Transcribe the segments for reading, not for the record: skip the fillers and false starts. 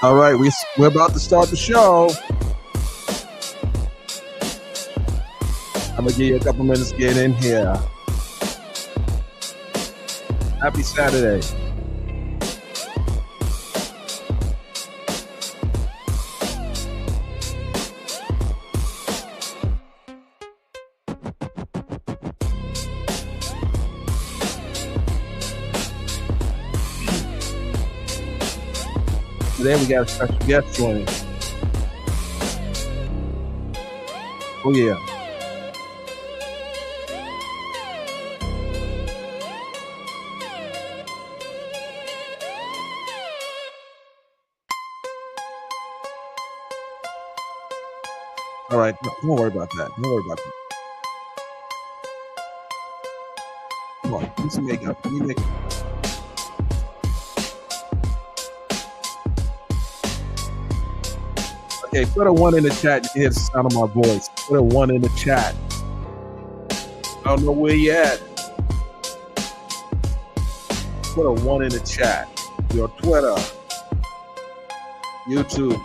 All right, we're about to start the show. I'm gonna give you a couple minutes to get in here. Happy Saturday. Today we got a special guest joining. Oh yeah. All right, no, don't worry about that. Don't worry about that. Come on, do some makeup. Give me makeup. Okay, put a 1 in the chat. You can hear the sound of my voice. Put a 1 in the chat. I don't know where you at. Put a 1 in the chat. Your Twitter, YouTube.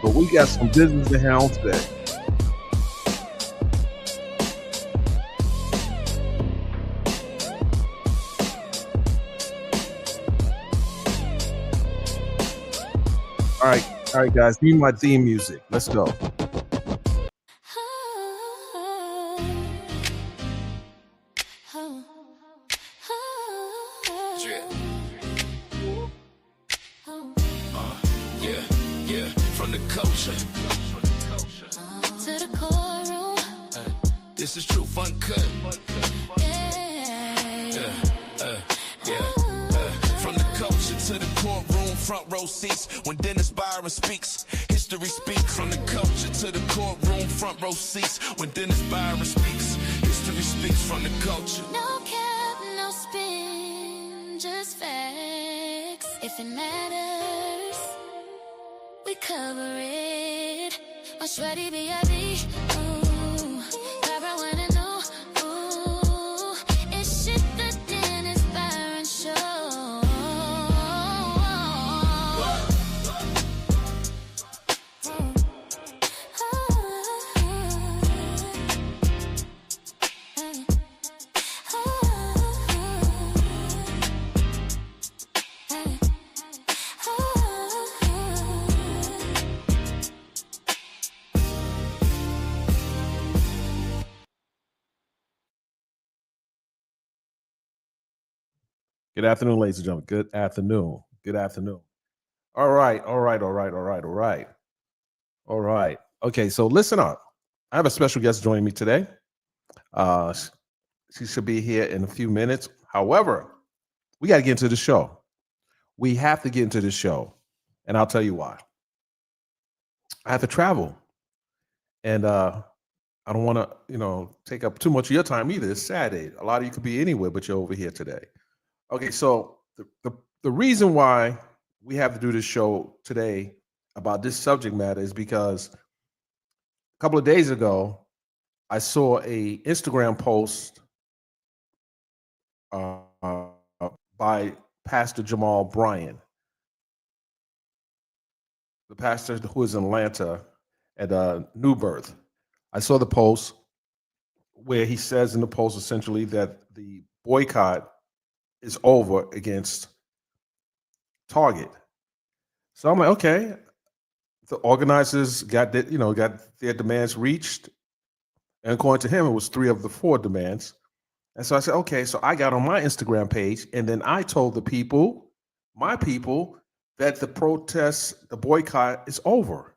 But we got some business to handle today. All right, guys, need my theme music. Let's go. Yeah, from the culture to the courtroom. This is true fun cut. From the culture to the courtroom, front row seats when Dennis Byron speaks. History speaks. From the culture to the courtroom, front row seats when Dennis Byron speaks. History speaks from the culture. No cap, no spin, just facts. If it matters, we cover it. What's ready, B.I.B.? Ooh, Barbara wanna know. Ooh, it's shit the Dennis Byron show. Good afternoon, ladies and gentlemen. Good afternoon. Good afternoon. All right. Okay, so listen up. I have a special guest joining me today. She should be here in a few minutes. However, we got to get into the show. We have to get into the show, and I'll tell you why. I have to travel, and I don't want to, take up too much of your time either. It's Saturday. A lot of you could be anywhere, but you're over here today. Okay, so the reason why we have to do this show today about this subject matter is because a couple of days ago, I saw a Instagram post by Pastor Jamal Bryan, the pastor who is in Atlanta at New Birth. I saw the post where he says in the post essentially that the boycott is over against Target. So I'm like, okay, the organizers got their demands reached, and according to him, it was 3 of the 4 demands. And so I said, okay, so I got on my Instagram page, and then I told my people, that the boycott is over,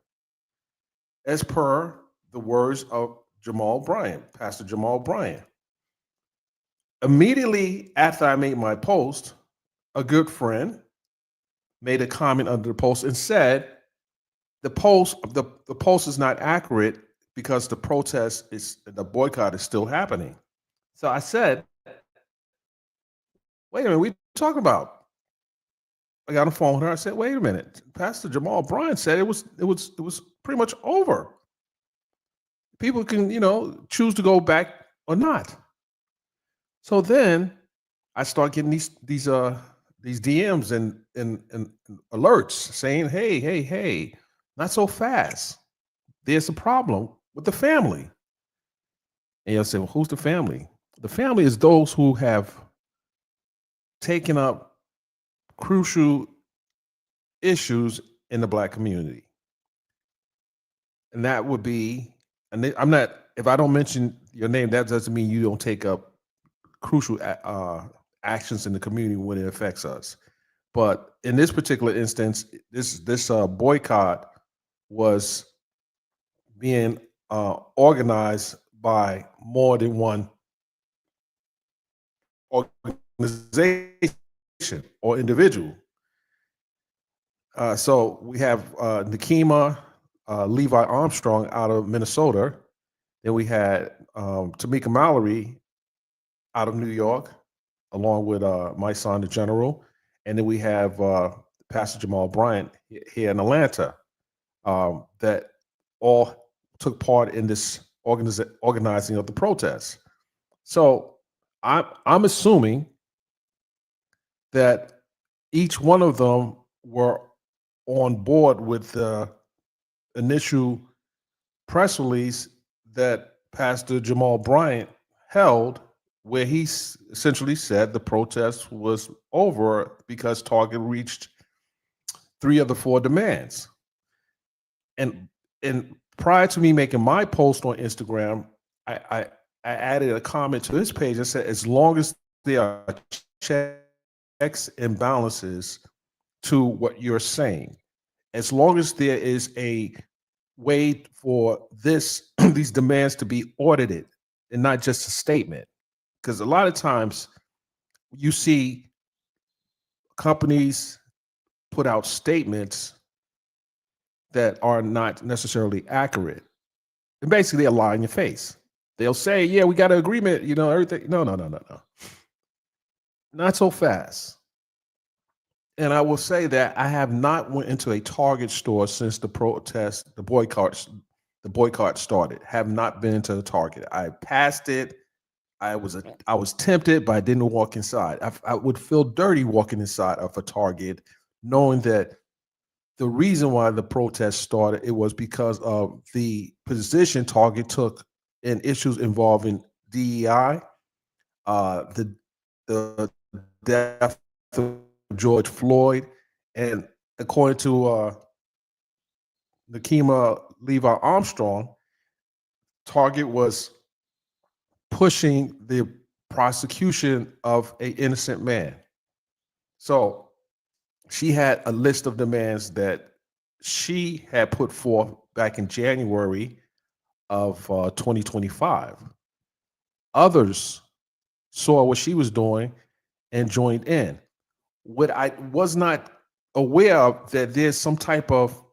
as per the words of Jamal Bryan, Pastor Jamal Bryan. Immediately after I made my post, a good friend made a comment under the post and said the post is not accurate because the boycott is still happening. So I said, wait a minute, what are you talking about? I got on the phone with her. I said, wait a minute. Pastor Jamal Bryan said it was pretty much over. People can, choose to go back or not. So then I start getting these DMs and alerts saying, "Hey, hey, hey, not so fast. There's a problem with the family." And you'll say, "Well, who's the family?" The family is those who have taken up crucial issues in the black community, and that would be. And I'm not. If I don't mention your name, that doesn't mean you don't take up crucial actions in the community when it affects us. But in this particular instance, this boycott was being organized by more than one organization or individual. So we have Nakima Levi Armstrong out of Minnesota. Then we had Tamika Mallory out of New York, along with my son, the General. And then we have Pastor Jamal Bryant here in Atlanta, that all took part in this organizing of the protests. So I'm assuming that each one of them were on board with the initial press release that Pastor Jamal Bryant held, where he essentially said the protest was over because Target reached three of the four demands. And and prior to me making my post on Instagram, I added a comment to his page and said, as long as there are checks and balances to what you're saying, as long as there is a way for this these demands to be audited and not just a statement, because a lot of times you see companies put out statements that are not necessarily accurate, and basically they'll lie in your face. They'll say, yeah, we got an agreement, everything. No, no, no, no, no, not so fast. And I will say that I have not went into a Target store since the boycott started. Have not been to the Target. I passed it. I was tempted, but I didn't walk inside. I would feel dirty walking inside of a Target, knowing that the reason why the protest started, it was because of the position Target took in issues involving DEI, the death of George Floyd, and according to Nakima Levi Armstrong, Target was pushing the prosecution of an innocent man. So she had a list of demands that she had put forth back in January of 2025. Others saw what she was doing and joined in. What I was not aware of, that there's some type of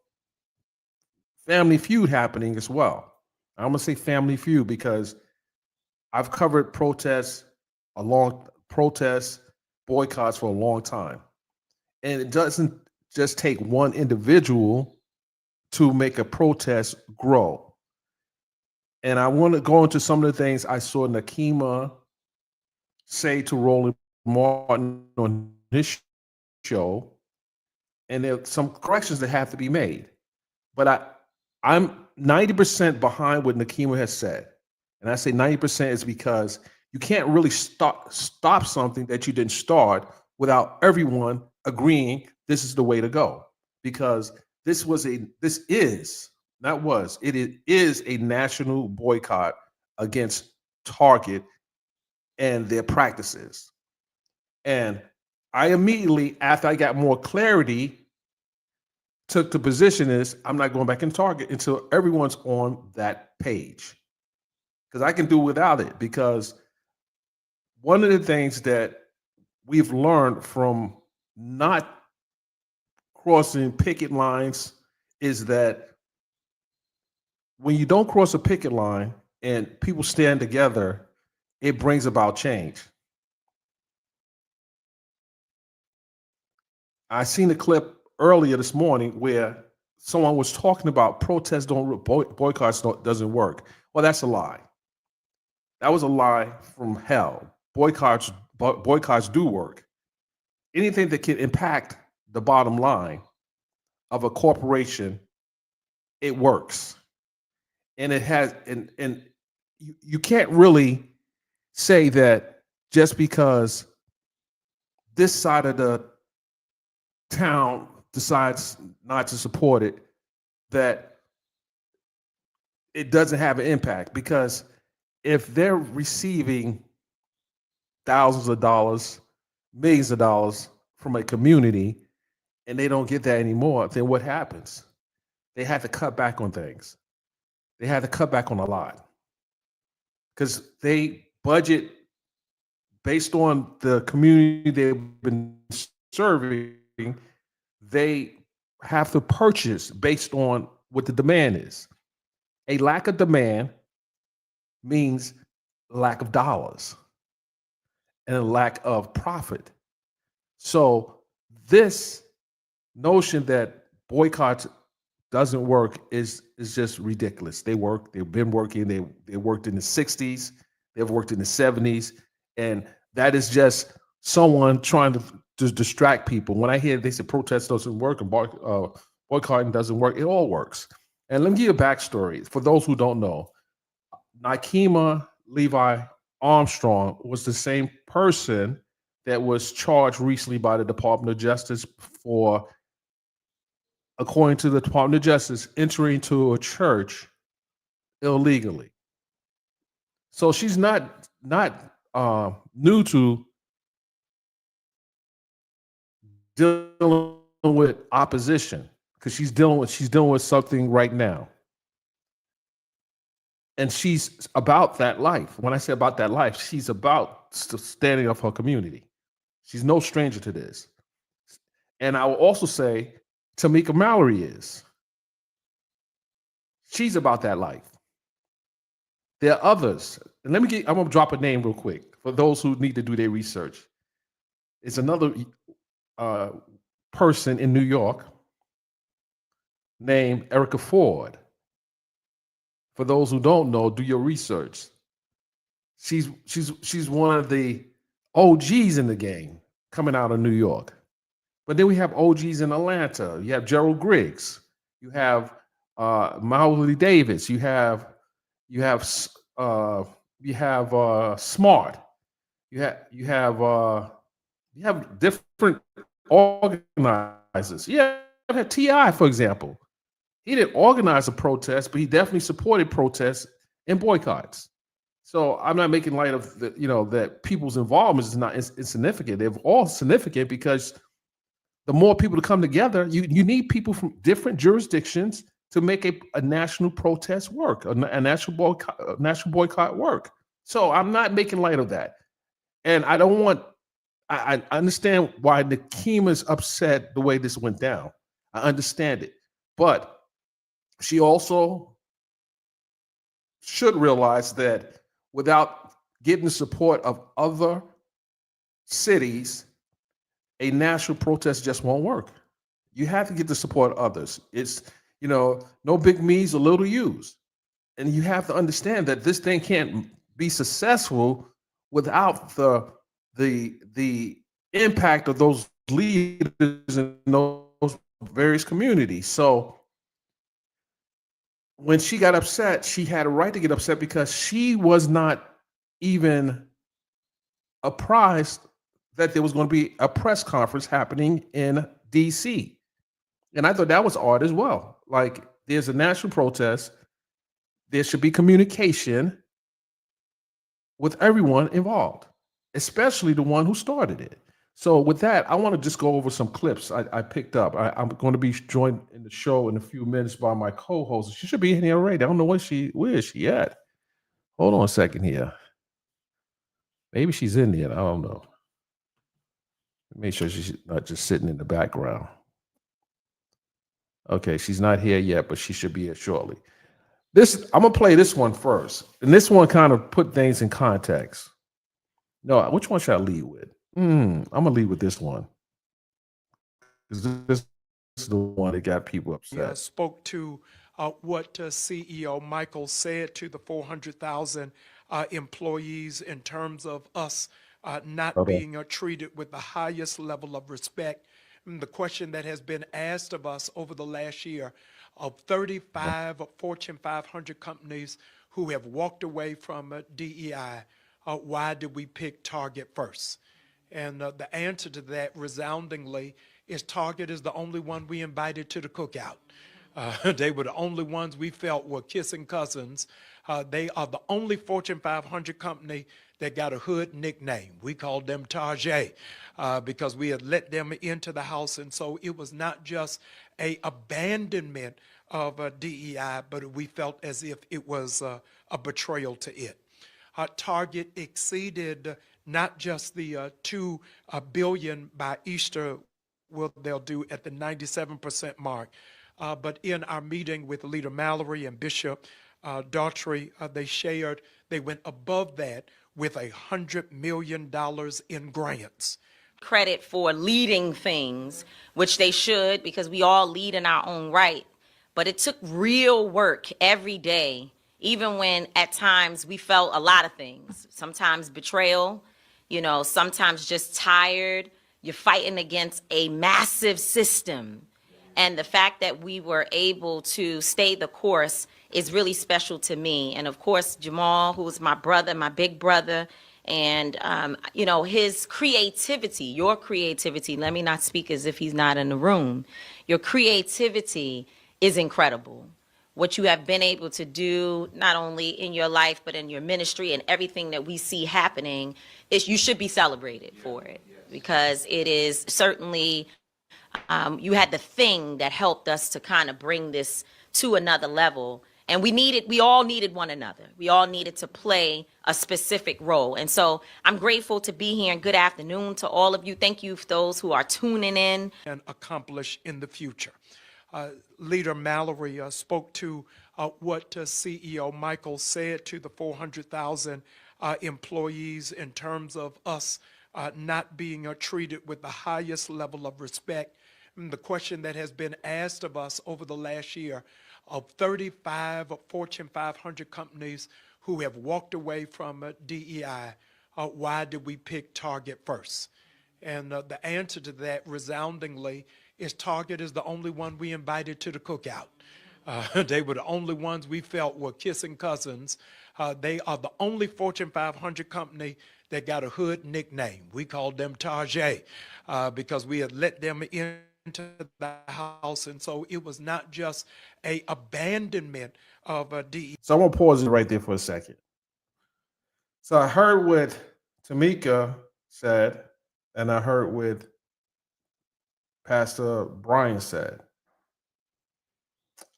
family feud happening as well. I'm gonna say family feud because I've covered protests, boycotts for a long time. And it doesn't just take one individual to make a protest grow. And I want to go into some of the things I saw Nakima say to Roland Martin on his show. And there are some corrections that have to be made. But I'm 90% behind what Nakima has said. And I say 90% is because you can't really stop something that you didn't start without everyone agreeing this is the way to go. Because this is not was it is a national boycott against Target and their practices. And I immediately, after I got more clarity, took the position is I'm not going back in Target until everyone's on that page. Because I can do without it. Because one of the things that we've learned from not crossing picket lines is that when you don't cross a picket line and people stand together, it brings about change. I seen a clip earlier this morning where someone was talking about boycotts doesn't work. Well, that's a lie. That was a lie from hell. Boycotts boycotts do work. Anything that can impact the bottom line of a corporation, it works. And it has, and you can't really say that just because this side of the town decides not to support it, that it doesn't have an impact. Because if they're receiving thousands of dollars, millions of dollars from a community, and they don't get that anymore, then what happens? They have to cut back on things. They had to cut back on a lot because they budget based on the community they've been serving. They have to purchase based on what the demand is. A lack of demand means lack of dollars and a lack of profit. So this notion that boycotts doesn't work is just ridiculous. They work. They've been working. They worked in the '60s. They've worked in the '70s, and that is just someone trying to distract people. When I hear they say protest doesn't work and boycotting doesn't work, it all works. And let me give you a backstory for those who don't know. Nikema Levi Armstrong was the same person that was charged recently by the Department of Justice for, according to the Department of Justice, entering into a church illegally. So she's not new to dealing with opposition because she's dealing with something right now, and she's about that life. When I say about that life, she's about standing up for her community. She's no stranger to this. And I will also say Tamika Mallory is. She's about that life. There are others. And I'm going to drop a name real quick for those who need to do their research. It's another person in New York named Erica Ford. For those who don't know, do your research. She's one of the OGs in the game coming out of New York. But then we have OGs in Atlanta. You have Gerald Griggs. You have Mahauli Davis. You have Smart. You have different organizers. You have Ti, for example. He didn't organize a protest, but he definitely supported protests and boycotts. So I'm not making light of that people's involvement is not insignificant. They're all significant because the more people to come together, you need people from different jurisdictions to make a national protest work, a national boycott work. So I'm not making light of that. And I don't want, I understand why Nikema's upset the way this went down. I understand it. But she also should realize that without getting the support of other cities, a national protest just won't work. You have to get the support of others. It's, no big me's or little u's. And you have to understand that this thing can't be successful without the impact of those leaders in those various communities. So when she got upset, she had a right to get upset because she was not even apprised that there was going to be a press conference happening in DC. And I thought that was odd as well. Like, there's a national protest. There should be communication with everyone involved, especially the one who started it. So with that, I want to just go over some clips I picked up. I'm going to be joined in the show in a few minutes by my co-host. She should be in here already. I don't know where is she at? Hold on a second here. Maybe she's in there. I don't know. Make sure she's not just sitting in the background. Okay, she's not here yet, but she should be here shortly. I'm gonna play this one first, and this one kind of put things in context. No, which one should I lead with? I'm gonna lead with this one because this is the one that got people upset. Yeah, spoke to what CEO Michael said to the 400,000 employees in terms of us not Okay. being treated with the highest level of respect. And the question that has been asked of us over the last year of 35 Fortune 500 companies who have walked away from DEI, why did we pick Target first? And the answer to that resoundingly is Target is the only one we invited to the cookout. They were the only ones we felt were kissing cousins. They are the only Fortune 500 company that got a hood nickname. We called them Target because we had let them into the house. And so it was not just a abandonment of DEI, but we felt as if it was a betrayal to it. Target exceeded not just the 2 billion by Easter, will they'll do at the 97% mark, but in our meeting with Leader Mallory and Bishop Daughtry, they shared they went above that with $100 million in grants. Credit for leading things, which they should, because we all lead in our own right. But it took real work every day, even when at times we felt a lot of things. Sometimes betrayal, sometimes just tired. You're fighting against a massive system. And the fact that we were able to stay the course is really special to me. And of course, Jamal, who is my brother, my big brother, and, his creativity, your creativity, let me not speak as if he's not in the room. Your creativity is incredible. What you have been able to do, not only in your life, but in your ministry and everything that we see happening, is you should be celebrated for it, because it is certainly, you had the thing that helped us to kind of bring this to another level. And we all needed one another. We all needed to play a specific role. And so I'm grateful to be here, and good afternoon to all of you. Thank you for those who are tuning in. And accomplish in the future. Leader Mallory spoke to what CEO Michael said to the 400,000 employees in terms of us not being treated with the highest level of respect. And the question that has been asked of us over the last year of 35 Fortune 500 companies who have walked away from DEI, why did we pick Target first? And the answer to that resoundingly is Target is the only one we invited to the cookout. They were the only ones we felt were kissing cousins. They are the only Fortune 500 company that got a hood nickname. We called them Target because we had let them into the house. And so it was not just a abandonment of DEI. So I want to pause it right there for a second. So I heard what Tamika said, and I heard what Pastor Brian said.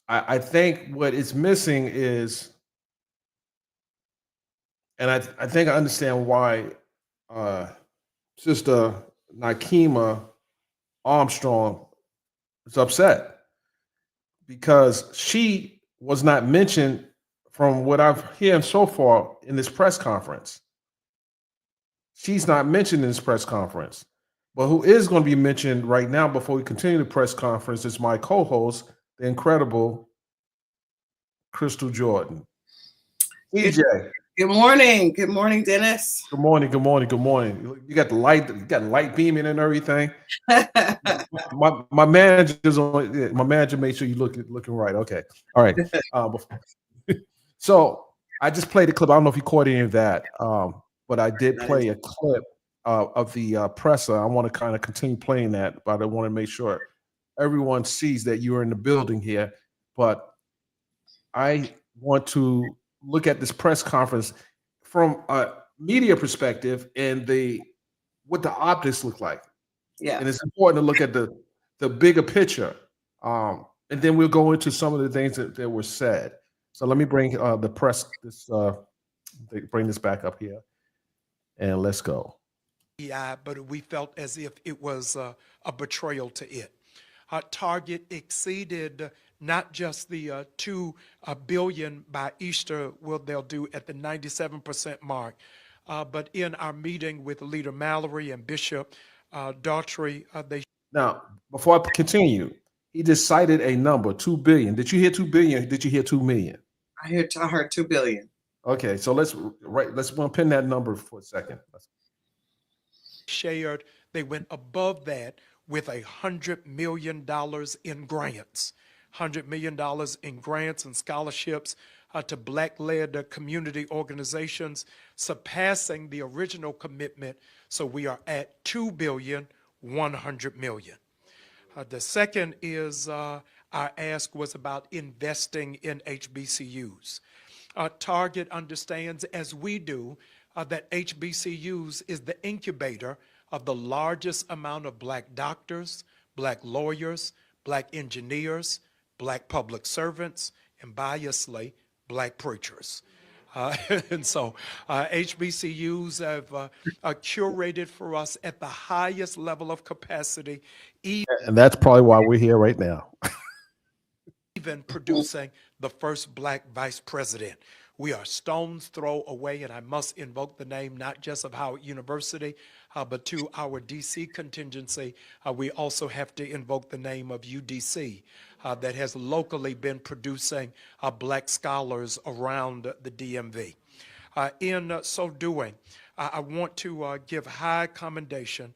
I think what is missing is, and I think I understand why Sister Nakima Armstrong is upset, because she was not mentioned from what I've heard so far in this press conference. She's not mentioned in this press conference. But who is going to be mentioned right now before we continue the press conference is my co-host, the incredible Crystal Jordan. EJ. Good morning. Good morning, Dennis. Good morning. Good morning. Good morning. You got the light beaming and everything. my manager made sure you looking right. Okay. All right. So I just played a clip. I don't know if you caught any of that, but I did play a clip of the presser. I want to kind of continue playing that, but I want to make sure everyone sees that you are in the building here. But I want to look at this press conference from a media perspective and what the optics look like. Yeah. And it's important to look at the bigger picture. And then we'll go into some of the things that were said. So let me bring bring this back up here, and let's go. But we felt as if it was a betrayal to it. Target exceeded not just the 2 billion by Easter, will they'll do at the 97% mark, but in our meeting with Leader Mallory and Bishop Daughtry, they. Now, before I continue, he just cited a number, 2 billion. Did you hear 2 billion? Did you hear 2 million? I heard 2 billion. Okay, so let's pin that number for a second. shared, they went above that with $100 million in grants. $100 million in grants and scholarships to Black-led community organizations, surpassing the original commitment. So we are at $2.1 billion. The second is our ask was about investing in HBCUs. Target understands, as we do, that HBCUs is the incubator of the largest amount of Black doctors, Black lawyers, Black engineers, Black public servants, and biasly, Black preachers. And so HBCUs have curated for us at the highest level of capacity, And that's probably why we're here right now. even producing the first Black vice president. We are stone's throw away, and I must invoke the name not just of Howard University, but to our DC contingency, we also have to invoke the name of UDC that has locally been producing Black scholars around the DMV. In so doing, I want to give high commendation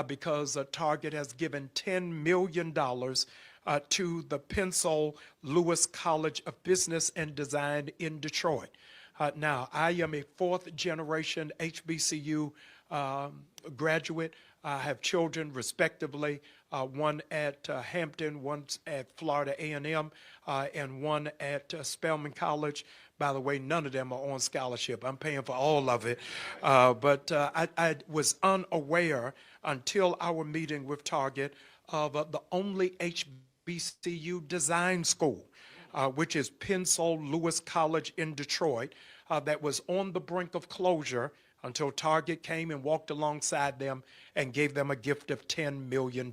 because Target has given $10 million to the Pensole Lewis College of Business and Design in Detroit. Now, I am a fourth generation HBCU graduate. I have children respectively, one at Hampton, one at Florida A&M, and one at Spelman College. By the way, none of them are on scholarship. I'm paying for all of it. But I was unaware until our meeting with Target of the only HBCU design school, which is Pensole Lewis College in Detroit, that was on the brink of closure until Target came and walked alongside them and gave them a gift of $10 million.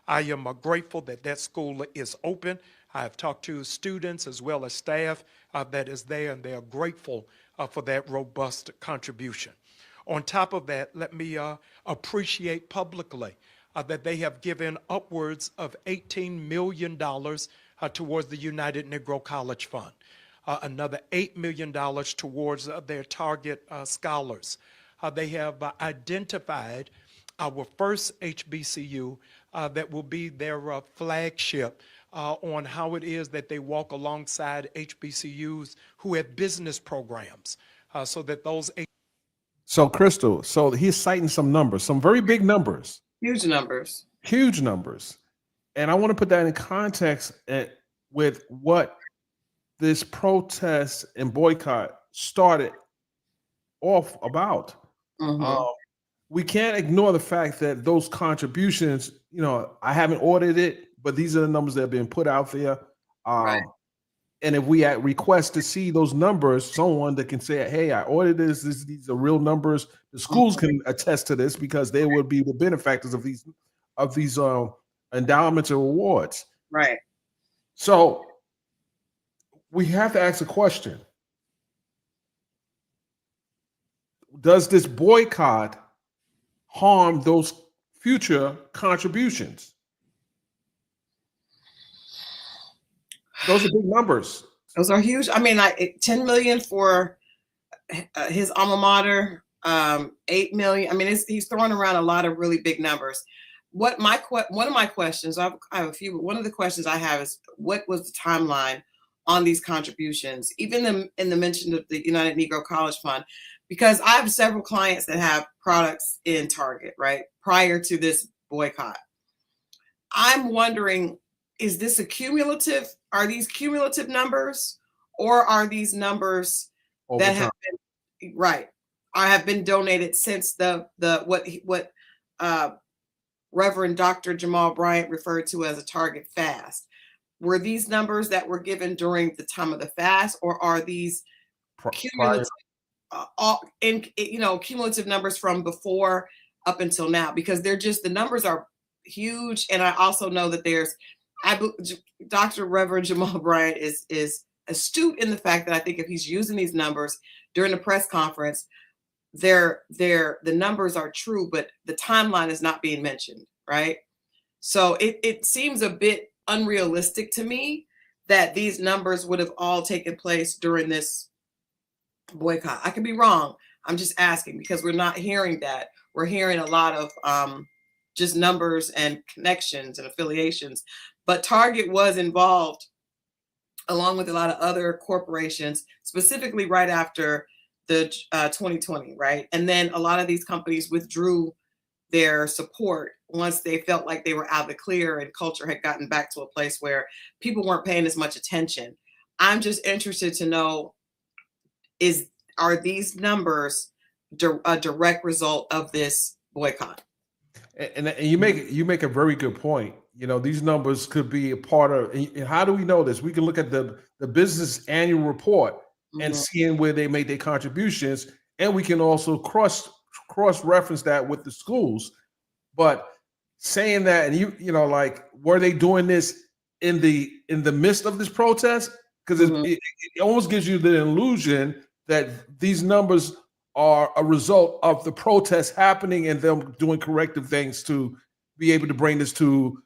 I am grateful that that school is open. I have talked to students as well as staff that is there, and they are grateful for that robust contribution. On top of that, let me appreciate publicly that they have given upwards of $18 million towards the United Negro College Fund, another $8 million towards their Target scholars. They have identified our first HBCU that will be their flagship on how it is that they walk alongside HBCUs who have business programs so that those. So, Crystal, so he's citing some numbers, some very big numbers. Huge numbers. Huge numbers. And I want to put that in context with what this protest and boycott started off about. We can't ignore the fact that those contributions, I haven't ordered it, but these are the numbers that have been put out there. Right. And if we request to see those numbers, someone that can say, hey, I ordered this, these are real numbers. The schools can attest to this because they would be the benefactors of these endowments or awards. Right. So we have to ask a question. Does this boycott harm those future contributions? Those are big numbers. Those are huge. I mean, like 10 million for his alma mater, 8 million. I mean, he's throwing around a lot of really big numbers. One of my questions, I have a few, but one of the questions I have is, what was the timeline on these contributions, even in the mention of the United Negro College Fund? Because I have several clients that have products in Target, right, prior to this boycott. I'm wondering, is this a cumulative? Are these cumulative numbers, or are these numbers Over that time. have been right? I have been donated since what Reverend Dr. Jamal Bryant referred to as a Target fast. Were these numbers that were given during the time of the fast, or are these cumulative, cumulative numbers from before up until now? Because the numbers are huge, and I also know that Dr. Reverend Jamal Bryant is astute in the fact that I think if he's using these numbers during the press conference, the numbers are true, but the timeline is not being mentioned, right? So it seems a bit unrealistic to me that these numbers would have all taken place during this boycott. I could be wrong. I'm just asking because we're not hearing that. we're hearing a lot of just numbers and connections and affiliations, but Target was involved along with a lot of other corporations, specifically right after the 2020, right? And then a lot of these companies withdrew their support once they felt like they were out of the clear and culture had gotten back to a place where people weren't paying as much attention. I'm just interested to know, are these numbers a direct result of this boycott? And you make a very good point. These numbers could be a part of. And how do we know this? We can look at the business annual report and seeing where they made their contributions, and we can also cross reference that with the schools. But saying that, and like, were they doing this in the midst of this protest? Because it almost gives you the illusion that these numbers are a result of the protests happening and them doing corrective things to be able to bring this to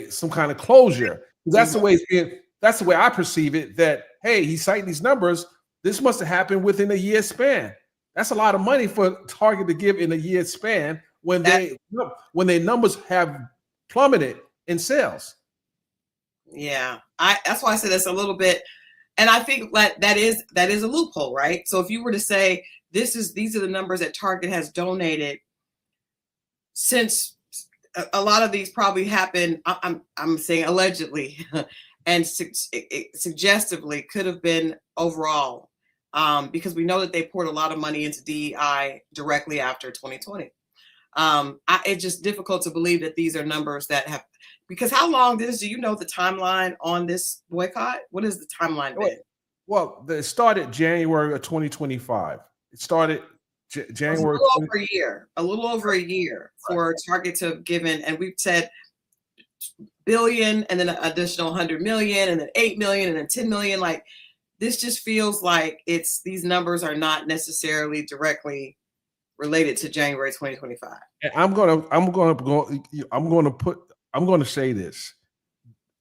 some kind of closure. That's the way it's being. That's the way I perceive it. That, hey, he's citing these numbers. This must have happened within a year span. That's a lot of money for Target to give in a year span when their numbers have plummeted in sales. Yeah, that's why I said that's a little bit, and I think that is a loophole, right? So if you were to say these are the numbers that Target has donated, since a lot of these probably happened, I'm saying allegedly, and suggestively could have been overall, because we know that they poured a lot of money into DEI directly after 2020. It's just difficult to believe that these are numbers that have, because how long do you know the timeline on this boycott? What is the timeline been? Well, it started January of 2025. It started January. A little over a year for Target to have given, and we've said billion, and then an additional 100 million, and then 8 million, and then 10 million. Like, this just feels like these numbers are not necessarily directly related to January 2025. And I'm going to say this.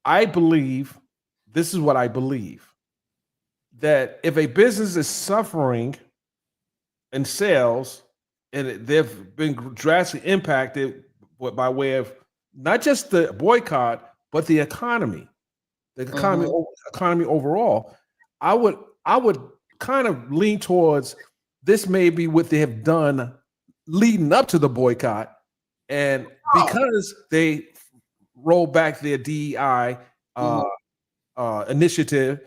I believe, this is what I believe, that if a business is suffering in sales and they've been drastically impacted by way of not just the boycott, but the economy, economy overall, I would kind of lean towards this may be what they have done leading up to the boycott. And because they rolled back their DEI initiative,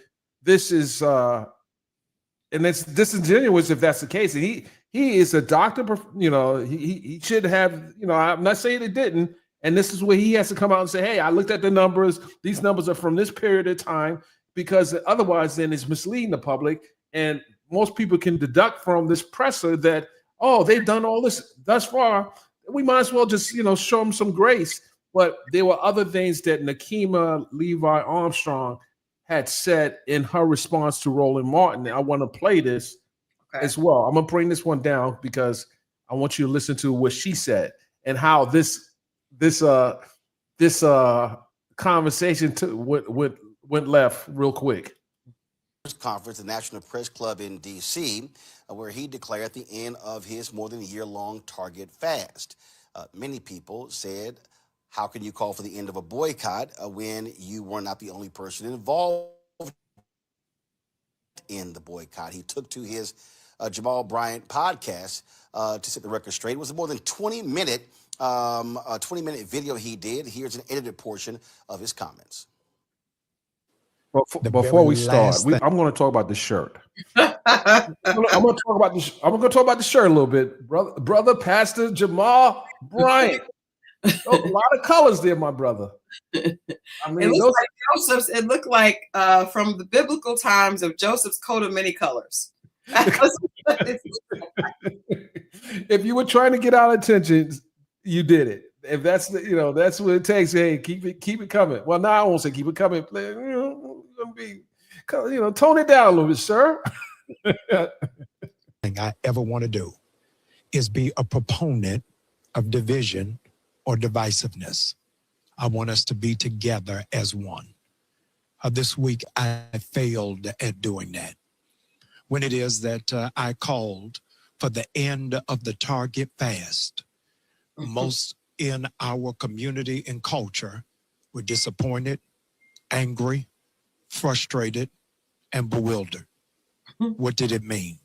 this is and it's disingenuous if that's the case. And he is a doctor, he should have, I'm not saying it didn't. And this is where he has to come out and say, hey, I looked at the numbers. These numbers are from this period of time, because otherwise then it's misleading the public. And most people can deduct from this presser that, oh, they've done all this thus far. We might as well just, show them some grace. But there were other things that Nakima Levi Armstrong had said in her response to Roland Martin. I want to play this as well. I'm going to bring this one down because I want you to listen to what she said and how this conversation went left real quick. Conference, the National Press Club in D.C., where he declared the end of his more than a year-long Target fast. Many people said, how can you call for the end of a boycott when you were not the only person involved in the boycott? He took to his Jamal Bryant podcast to set the record straight. It was a more than 20-minute video he did. Here's an edited portion of his comments. Before we start, I'm going to talk about the shirt. I'm going to talk about the shirt a little bit, brother Pastor Jamal Bryant. A lot of colors there, my brother. I mean, it looked like Joseph's. It looked like from the biblical times of Joseph's coat of many colors. If you were trying to get our attention, you did it. If that's that's what it takes. Hey, keep it coming. Well, now I won't say keep it coming. Tone it down a little bit, sir. Thing I ever want to do is be a proponent of division or divisiveness. I want us to be together as one. This week, I failed at doing that. When it is that I called for the end of the Target fast, Most in our community and culture were disappointed, angry, frustrated, and bewildered. What did it mean?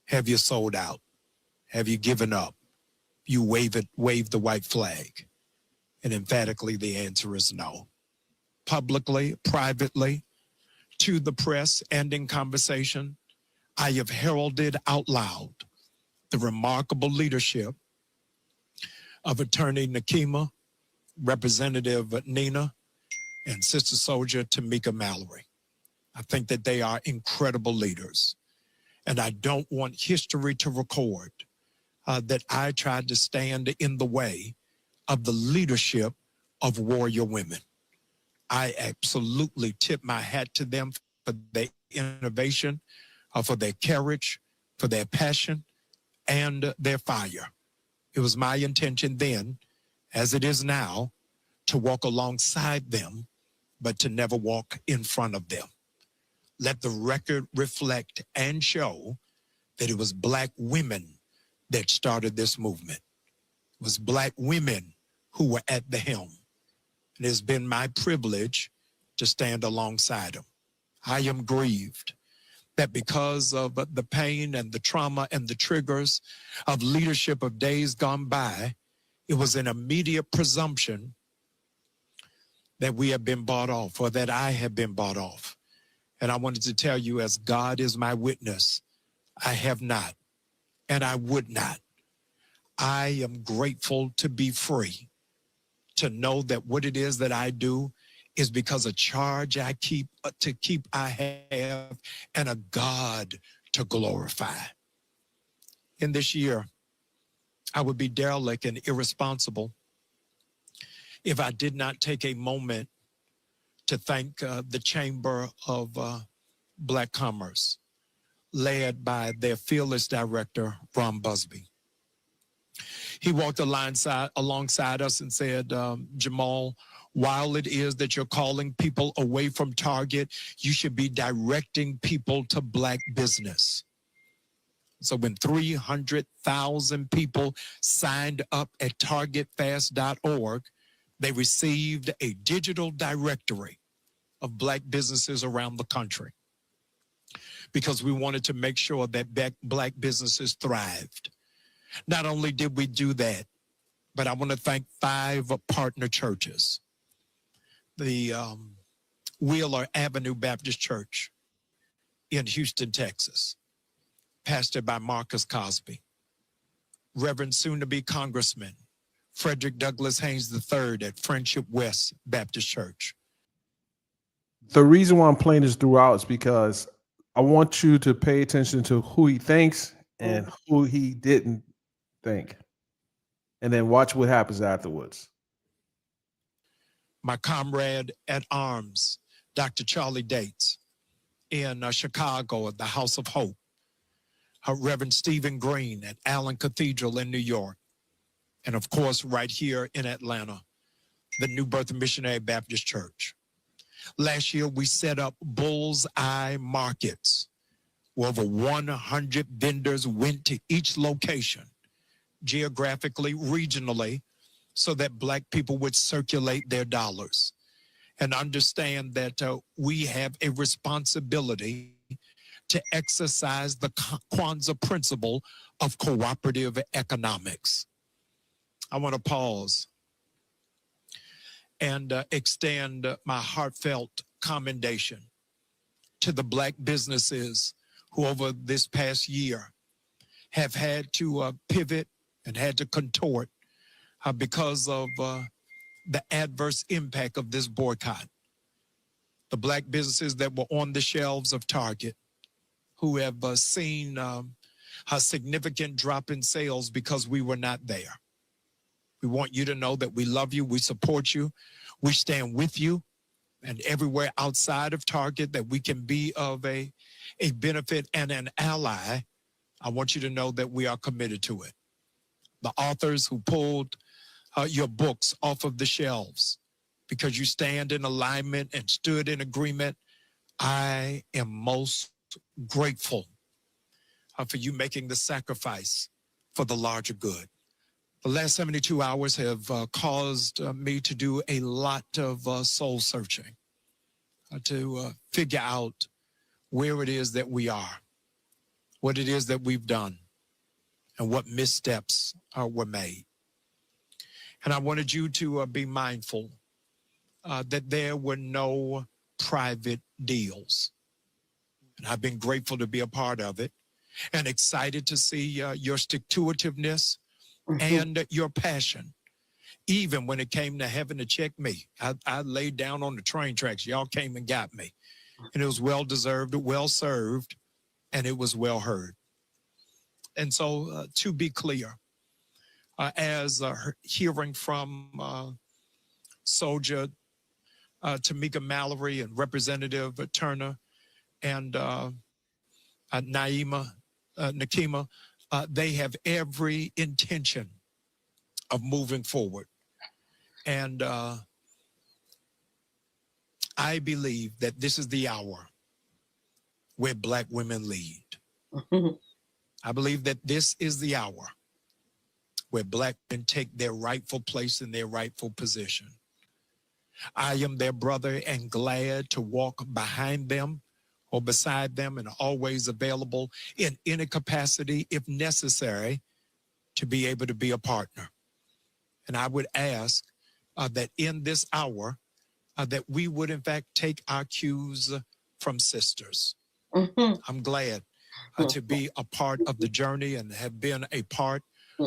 Have you sold out? Have you given up? You waved the white flag. And emphatically, the answer is no. Publicly, privately, to the press, and in conversation, I have heralded out loud the remarkable leadership of Attorney Nakima, Representative Nina, and Sister Soldier Tamika Mallory. I think that they are incredible leaders. And I don't want history to record that I tried to stand in the way of the leadership of warrior women. I absolutely tip my hat to them for their innovation, for their courage, for their passion, and their fire. It was my intention then, as it is now, to walk alongside them, but to never walk in front of them. Let the record reflect and show that it was Black women that started this movement. It was Black women who were at the helm. It has been my privilege to stand alongside them. I am grieved that because of the pain and the trauma and the triggers of leadership of days gone by, it was an immediate presumption that we have been bought off, or that I have been bought off. And I wanted to tell you, as God is my witness, I have not, and I would not. I am grateful to be free, to know that what it is that I do is because a charge I keep I have, and a God to glorify. In this year, I would be derelict and irresponsible if I did not take a moment to thank the Chamber of Black Commerce, led by their fearless director, Ron Busby. He walked alongside us and said, Jamal, while it is that you're calling people away from Target, you should be directing people to Black business. So when 300,000 people signed up at targetfast.org, they received a digital directory of Black businesses around the country, because we wanted to make sure that Black businesses thrived. Not only did we do that, but I want to thank 5 partner churches. The Wheeler Avenue Baptist Church in Houston, Texas, pastored by Marcus Cosby. Reverend soon-to-be Congressman Frederick Douglass Haynes III at Friendship West Baptist Church. The reason why I'm playing this throughout is because I want you to pay attention to who he thanks and who he didn't thank, and then watch what happens afterwards. My comrade at arms, Dr. Charlie Dates, in Chicago at the House of Hope. Reverend Stephen Green at Allen Cathedral in New York. And of course, right here in Atlanta, the New Birth Missionary Baptist Church. Last year, we set up bullseye markets where over 100 vendors went to each location, geographically, regionally, so that Black people would circulate their dollars and understand that we have a responsibility to exercise the Kwanzaa principle of cooperative economics. I want to pause and extend my heartfelt commendation to the Black businesses who over this past year have had to pivot and had to contort because of the adverse impact of this boycott. The Black businesses that were on the shelves of Target, who have seen a significant drop in sales because we were not there. We want you to know that we love you, we support you, we stand with you, and everywhere outside of Target that we can be of a benefit and an ally, I want you to know that we are committed to it. The authors who pulled your books off of the shelves because you stand in alignment and stood in agreement, I am most grateful for you making the sacrifice for the larger good. The last 72 hours have caused me to do a lot of soul searching, to figure out where it is that we are, what it is that we've done, and what missteps were made. And I wanted you to be mindful that there were no private deals. And I've been grateful to be a part of it and excited to see your stick-to-itiveness and your passion. Even when it came to having to check me, I laid down on the train tracks. Y'all came and got me. And it was well-deserved, well-served, and it was well heard. And so to be clear, as hearing from Soldier, Tamika Mallory, and Representative Turner, and Nakima, they have every intention of moving forward. And I believe that this is the hour where Black women lead. I believe that this is the hour where Black men take their rightful place in their rightful position. I am their brother and glad to walk behind them or beside them and always available in any capacity, if necessary, to be able to be a partner. And I would ask that in this hour, that we would in fact take our cues from sisters. I'm glad to be a part of the journey and have been a part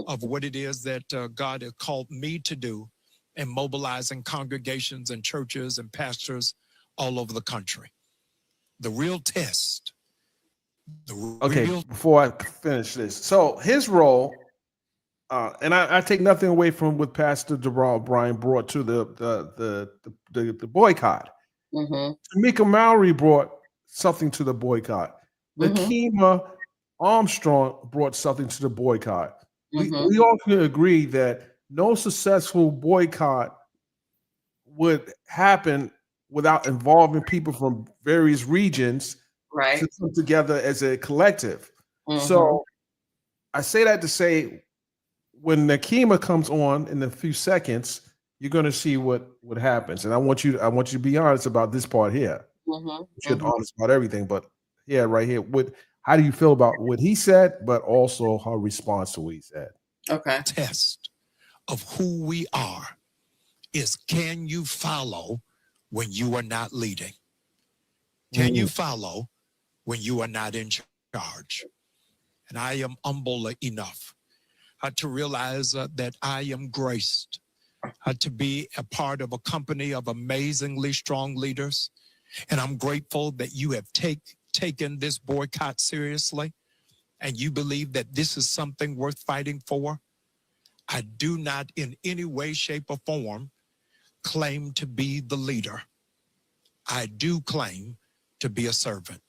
of what it is that God has called me to do in mobilizing congregations and churches and pastors all over the country. The real test. Before I finish this, so his role, and I take nothing away from what Pastor Deral Bryan brought to the boycott. Tamika Mallory brought something to the boycott. Nakima Armstrong brought something to the boycott. We all can agree that no successful boycott would happen without involving people from various regions to come together as a collective. So I say that to say, when Nakima comes on in a few seconds, you're going to see what happens. And I want you to be honest about this part here. You should be honest about everything, but right here. How do you feel about what he said, but also her response to what he said? Okay. Test of who we are is, can you follow when you are not leading? Can you follow when you are not in charge? And I am humble enough to realize that I am graced to be a part of a company of amazingly strong leaders. And I'm grateful that you have taken this boycott seriously and you believe that this is something worth fighting for. I do not in any way, shape, or form claim to be the leader. I do claim to be a servant.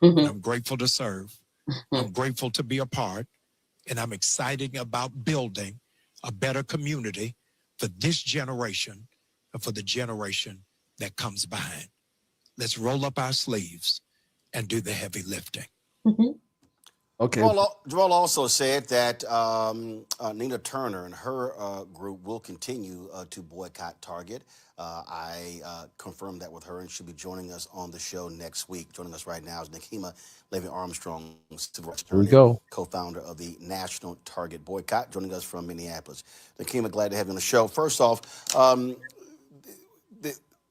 I'm grateful to serve. I'm grateful to be a part. And I'm excited about building a better community for this generation and for the generation that comes behind. Let's roll up our sleeves and do the heavy lifting. Okay. Jamal also said that Nina Turner and her group will continue to boycott Target. I confirmed that with her, and she'll be joining us on the show next week. Joining us right now is Nakima Armstrong, civil rights attorney, co-founder of the National Target Boycott, joining us from Minneapolis. Nakima, glad to have you on the show. First off,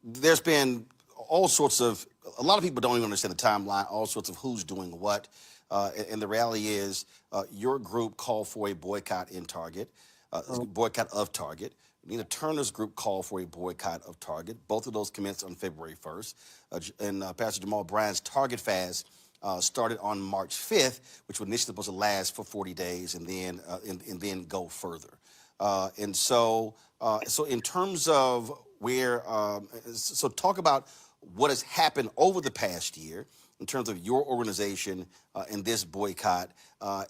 there's been all sorts of, a lot of people don't even understand the timeline, all sorts of who's doing what. And the reality is your group called for a boycott in Target, boycott of Target. Nina Turner's group called for a boycott of Target. Both of those commenced on February 1st. And Pastor Jamal Bryan's Target fast started on March 5th, which was initially supposed to last for 40 days and then go further. And so in terms of where, so talk about what has happened over the past year in terms of your organization in this boycott,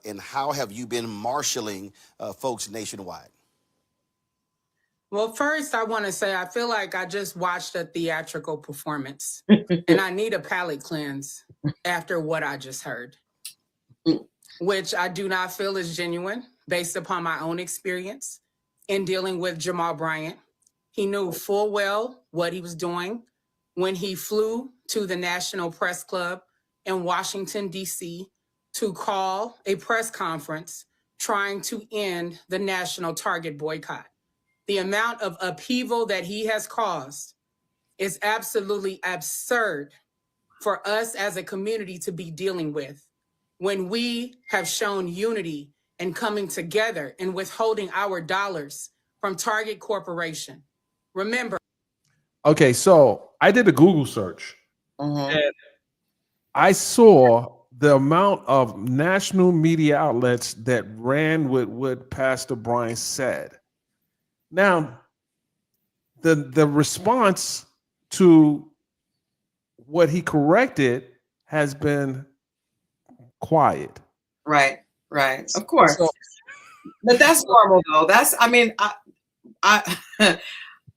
and how have you been marshaling folks nationwide? Well, first, I want to say I feel like I just watched a theatrical performance, and I need a palate cleanse after what I just heard. which I do not feel is genuine based upon my own experience in dealing with Jamal Bryant. He knew full well what he was doing when he flew to the National Press Club in Washington, D.C. to call a press conference trying to end the national Target boycott. The amount of upheaval that he has caused is absolutely absurd for us as a community to be dealing with when we have shown unity and coming together and withholding our dollars from Target Corporation. Remember. Okay, so I did a Google search Mhm. and I saw the amount of national media outlets that ran with what Pastor Brian said. Now, the response to what he corrected has been quiet. Right, right. Of course. So, But that's normal though. I mean, I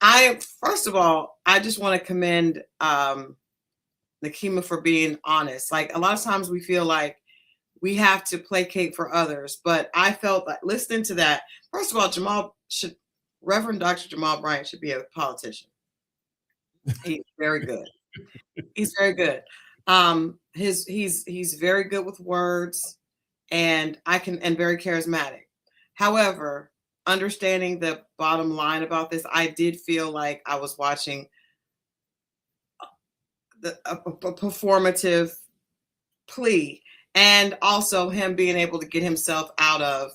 I first of all, I just want to commend Nakima for being honest. Like a lot of times we feel like we have to placate for others, but I felt like listening to that, first of all, Reverend Dr. Jamal Bryant should be a politician. He's very good. He's very good. He's very good with words and very charismatic. However, understanding the bottom line about this, I did feel like I was watching a performative plea, and also him being able to get himself out of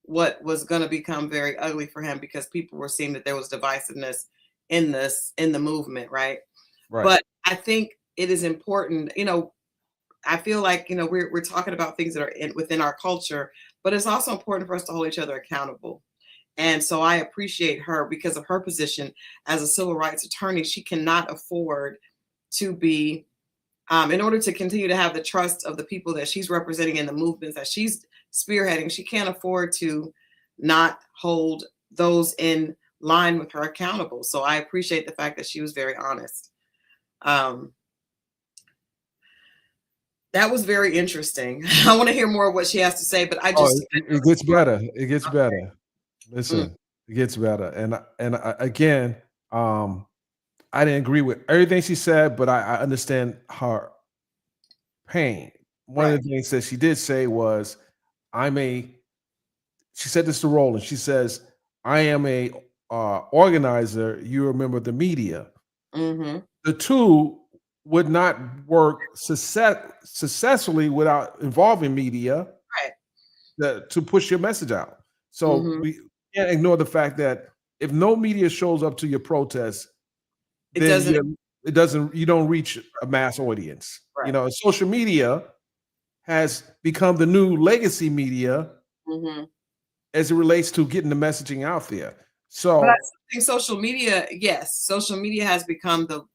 what was going to become very ugly for him because people were seeing that there was divisiveness in the movement, right? But I think it is important, I feel like, we're talking about things that are within our culture, but it's also important for us to hold each other accountable. And so I appreciate her because of her position as a civil rights attorney. She cannot afford to be, in order to continue to have the trust of the people that she's representing in the movements that she's spearheading, she can't afford to not hold those in line with her accountable. So I appreciate the fact that she was very honest. That was very interesting. I want to hear more of what she has to say, but it gets better. It gets better. Listen, it gets better. And again, I didn't agree with everything she said, but I understand her pain. One of the things that she did say was, she said this to Roland. She says, I am a organizer. You're a member of the media. Mm-hmm. The two would not work successfully without involving media to push your message out. So we can't ignore the fact that if no media shows up to your protest, It then doesn't. you don't reach a mass audience. Right. Social media has become the new legacy media as it relates to getting the messaging out there. So, but I think social media, yes, social media has become the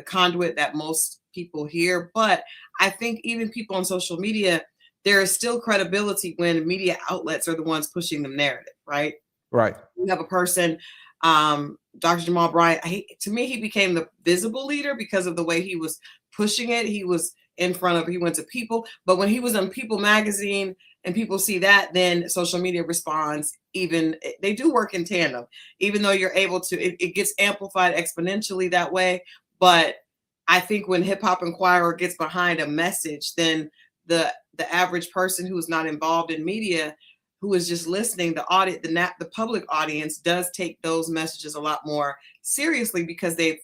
conduit that most people hear. But I think even people on social media, there is still credibility when media outlets are the ones pushing the narrative, right? Right. You have a person, Dr. Jamal Bryant, to me, he became the visible leader because of the way he was pushing it. He was he went to People, but when he was on People magazine and people see that, then social media responds. They do work in tandem, even though you're able to, it gets amplified exponentially that way. But I think when Hip Hop Inquirer gets behind a message, then the average person who is not involved in media, who is just listening, the public audience does take those messages a lot more seriously because they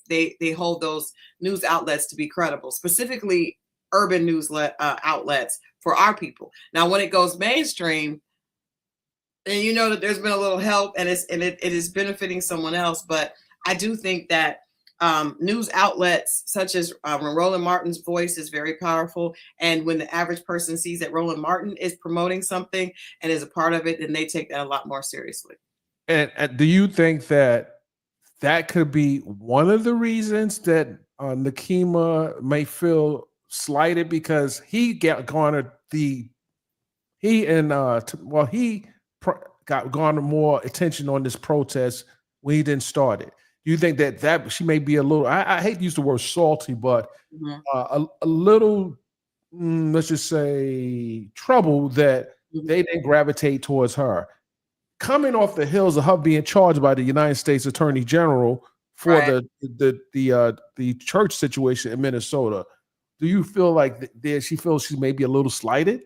hold those news outlets to be credible, specifically urban news outlets for our people. Now, when it goes mainstream, and you know that there's been a little help and it is benefiting someone else, but I do think that news outlets such as when Roland Martin's voice is very powerful, and when the average person sees that Roland Martin is promoting something and is a part of it, then they take that a lot more seriously. And do you think that could be one of the reasons that Nakima may feel slighted because he garnered got garnered more attention on this protest when he didn't start it? Do you think that she may be a little, I hate to use the word salty, but a little let's just say, trouble that they didn't gravitate towards her. Coming off the heels of her being charged by the United States Attorney General for Right. the church situation in Minnesota, do you feel like she feels she may be a little slighted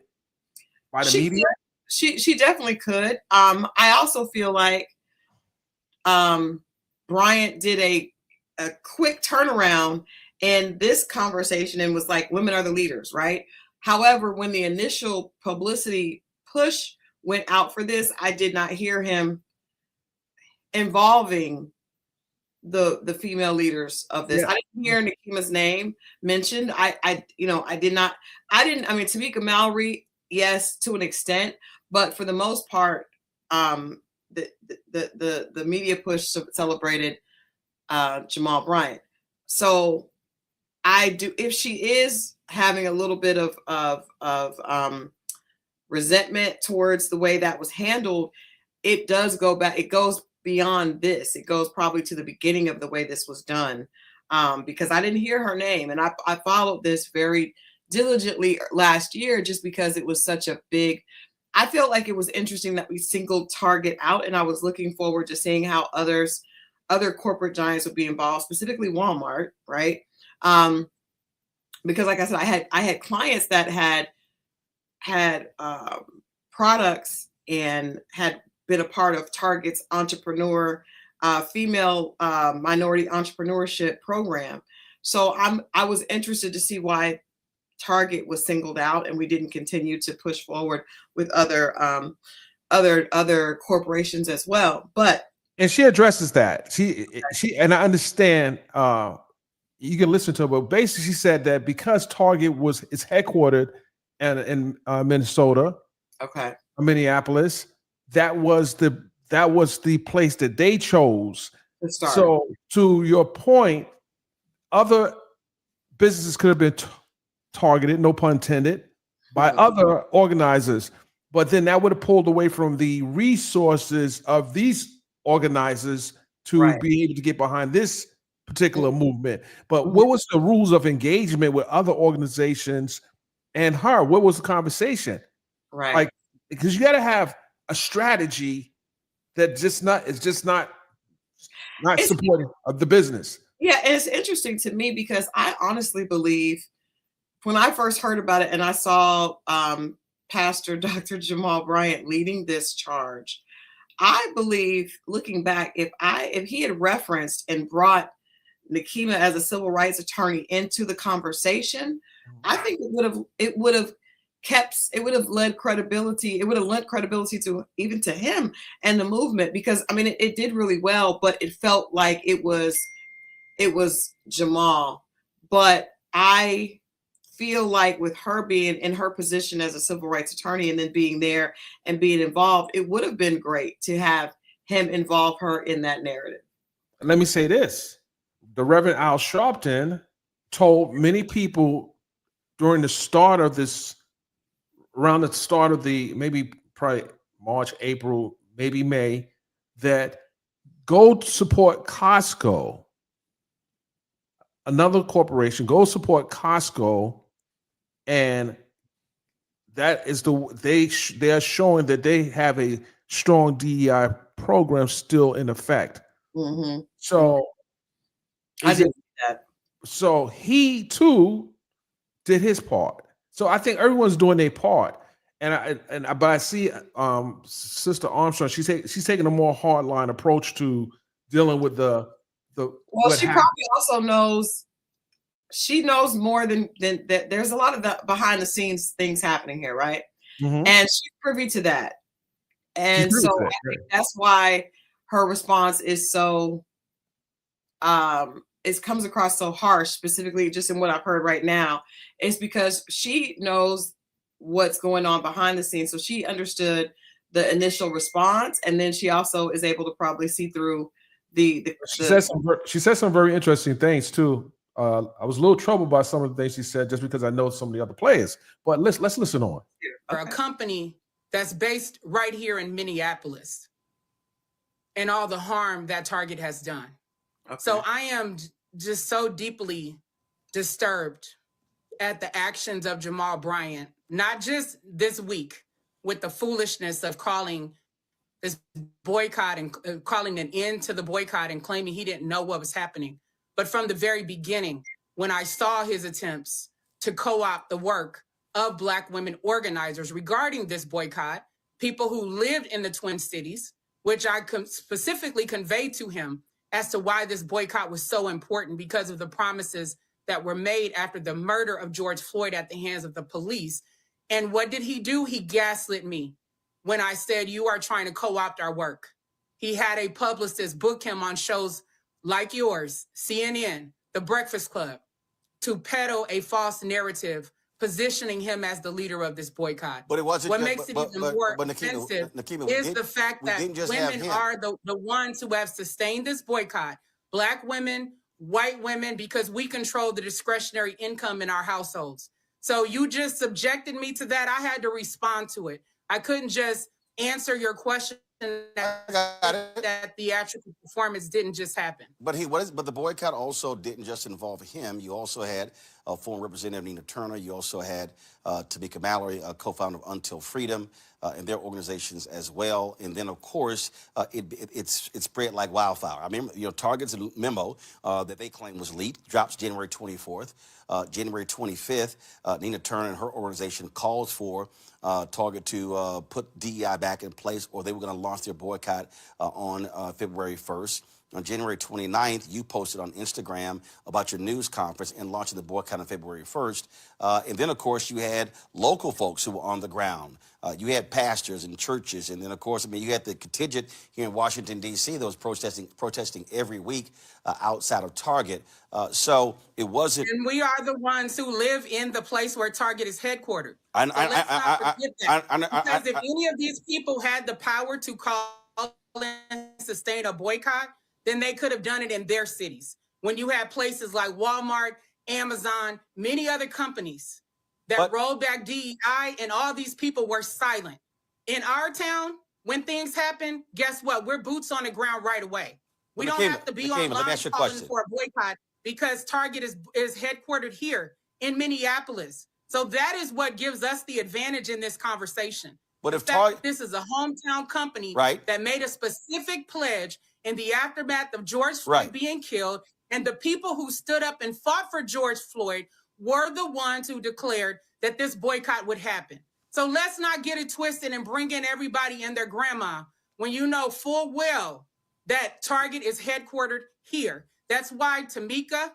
by the She media? she definitely could. I also feel like Bryant did a quick turnaround in this conversation and was like, women are the leaders, right? However, when the initial publicity push went out for this, I did not hear him involving the female leaders of this. Yeah. I didn't hear Nakima's name mentioned. I did not. I didn't. I mean, Tamika Mallory, yes, to an extent, but for the most part, the media push celebrated Jamal Bryant. So I do. If she is having a little bit of resentment towards the way that was handled, it does go back. It goes beyond this. It goes probably to the beginning of the way this was done, because I didn't hear her name, and I followed this very diligently last year just because it was such a big. I felt like it was interesting that we singled Target out, and I was looking forward to seeing how other corporate giants would be involved, specifically Walmart, right? Because, like I said, I had clients that had products and had been a part of Target's female minority entrepreneurship program. So I was interested to see why Target was singled out and we didn't continue to push forward with other corporations as well. And she addresses that. She and I understand. You can listen to her, but basically she said that because Target is headquartered in Minnesota, okay, Minneapolis, that was the place that they chose. start. So to your point, other businesses could have been targeted, no pun intended, by other organizers, but then that would have pulled away from the resources of these organizers to be able to get behind this particular movement. But what was the rules of engagement with other organizations and her? What was the conversation? Right. Like, because you got to have a strategy that is just not supporting of the business. Yeah, and it's interesting to me because I honestly believe when I first heard about it and I saw Pastor Dr. Jamal Bryant leading this charge, I believe, looking back, if he had referenced and brought Nakima as a civil rights attorney into the conversation, I think it would have lent credibility to even to him and the movement, because I mean it did really well, but it felt like it was Jamal. But I feel like with her being in her position as a civil rights attorney and then being there and being involved, it would have been great to have him involve her in that narrative. Let me say this. The Reverend Al Sharpton told many people during the start of this, around the start of maybe probably March, April, maybe May, that go support Costco, another corporation, go support Costco, and that is they are showing that they have a strong DEI program still in effect. Mm-hmm. So I didn't see that. So he too did his part. So I think everyone's doing their part. But I see Sister Armstrong. She's taking a more hardline approach to dealing with the. Well, she probably also knows. She knows more than that. There's a lot of the behind the scenes things happening here, right? Mm-hmm. And she's privy to that. And so I think that's why her response is so. It comes across so harsh, specifically just in what I've heard right now, is because she knows what's going on behind the scenes. So she understood the initial response, and then she also is able to probably see through she said some very interesting things too. I was a little troubled by some of the things she said just because I know some of the other players. But let's listen on. Okay. A company that's based right here in Minneapolis, and all the harm that Target has done. Okay. So I am just so deeply disturbed at the actions of Jamal Bryant, not just this week with the foolishness of calling this boycott and calling an end to the boycott and claiming he didn't know what was happening, but from the very beginning, when I saw his attempts to co-opt the work of Black women organizers regarding this boycott, people who lived in the Twin Cities, which I specifically conveyed to him as to why this boycott was so important because of the promises that were made after the murder of George Floyd at the hands of the police. And what did he do? He gaslit me when I said, you are trying to co-opt our work. He had a publicist book him on shows like yours, CNN, The Breakfast Club, to peddle a false narrative, positioning him as the leader of this boycott. But it wasn't. What makes it even more Nakima, offensive Nakima, is the fact that women are the ones who have sustained this boycott. Black women, white women, because we control the discretionary income in our households. So you just subjected me to that. I had to respond to it. I couldn't just answer your question that theatrical performance didn't just happen. But the boycott also didn't just involve him. You also had former Representative Nina Turner. You also had Tamika Mallory, co-founder of Until Freedom, and their organizations as well. And then, of course, it spread like wildfire. I mean, Target's memo that they claim was leaked drops January 24th. January 25th, Nina Turner and her organization calls for Target to put DEI back in place, or they were going to launch their boycott on February 1st. On January 29th, you posted on Instagram about your news conference and launching the boycott on February 1st. And then, of course, you had local folks who were on the ground. You had pastors and churches. And then, of course, you had the contingent here in Washington, D.C. that was protesting every week outside of Target. So it wasn't. And we are the ones who live in the place where Target is headquartered. Let's not forget that. Because if any of these people had the power to call and sustain a boycott, then they could have done it in their cities. When you have places like Walmart, Amazon, many other companies that rolled back DEI, and all these people were silent. In our town, when things happen, guess what? We're boots on the ground right away. We don't have to be online calling for a boycott because Target is headquartered here in Minneapolis. So that is what gives us the advantage in this conversation. But if this is a hometown company that made a specific pledge in the aftermath of George Floyd being killed, and the people who stood up and fought for George Floyd were the ones who declared that this boycott would happen. So let's not get it twisted and bring in everybody and their grandma when you know full well that Target is headquartered here. That's why Tamika,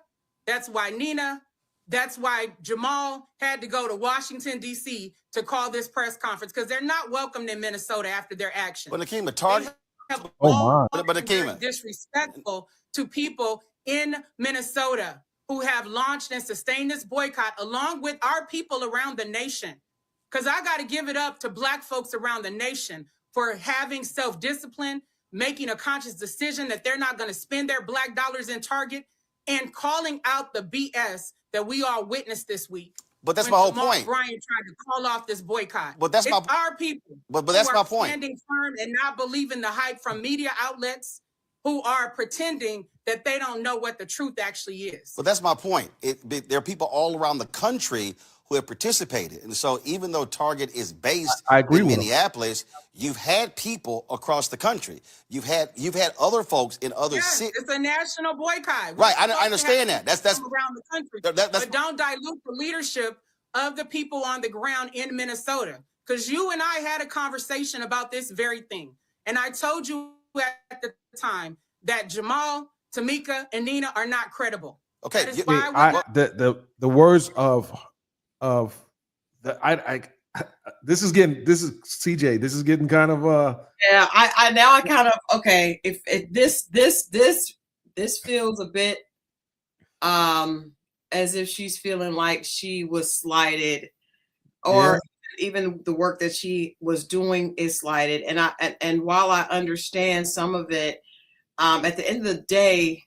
that's why Nina, that's why Jamal had to go to Washington, D.C. to call this press conference, because they're not welcomed in Minnesota after their actions. But Nakima, Target. But Nakima, disrespectful to people in Minnesota who have launched and sustained this boycott along with our people around the nation. Because I got to give it up to Black folks around the nation for having self-discipline, making a conscious decision that they're not going to spend their Black dollars in Target, and calling out the BS that we all witnessed this week. But that's my whole point. Brian tried to call off this boycott. But that's our people. But that's my point. Standing firm and not believing the hype from media outlets who are pretending that they don't know what the truth actually is. But that's my point. There are people all around the country who have participated, and so even though Target is based in Minneapolis, you've had people across the country. You've had other folks in other cities. It's a national boycott. Right, I understand that. That's around the country. But don't dilute the leadership of the people on the ground in Minnesota, because you and I had a conversation about this very thing, and I told you at the time that Jamal, Tamika, and Nina are not credible. Okay, the words of this is CJ. This is getting kind of yeah. I kind of okay. If this feels a bit as if she's feeling like she was slighted, or even the work that she was doing is slighted. And while I understand some of it, at the end of the day,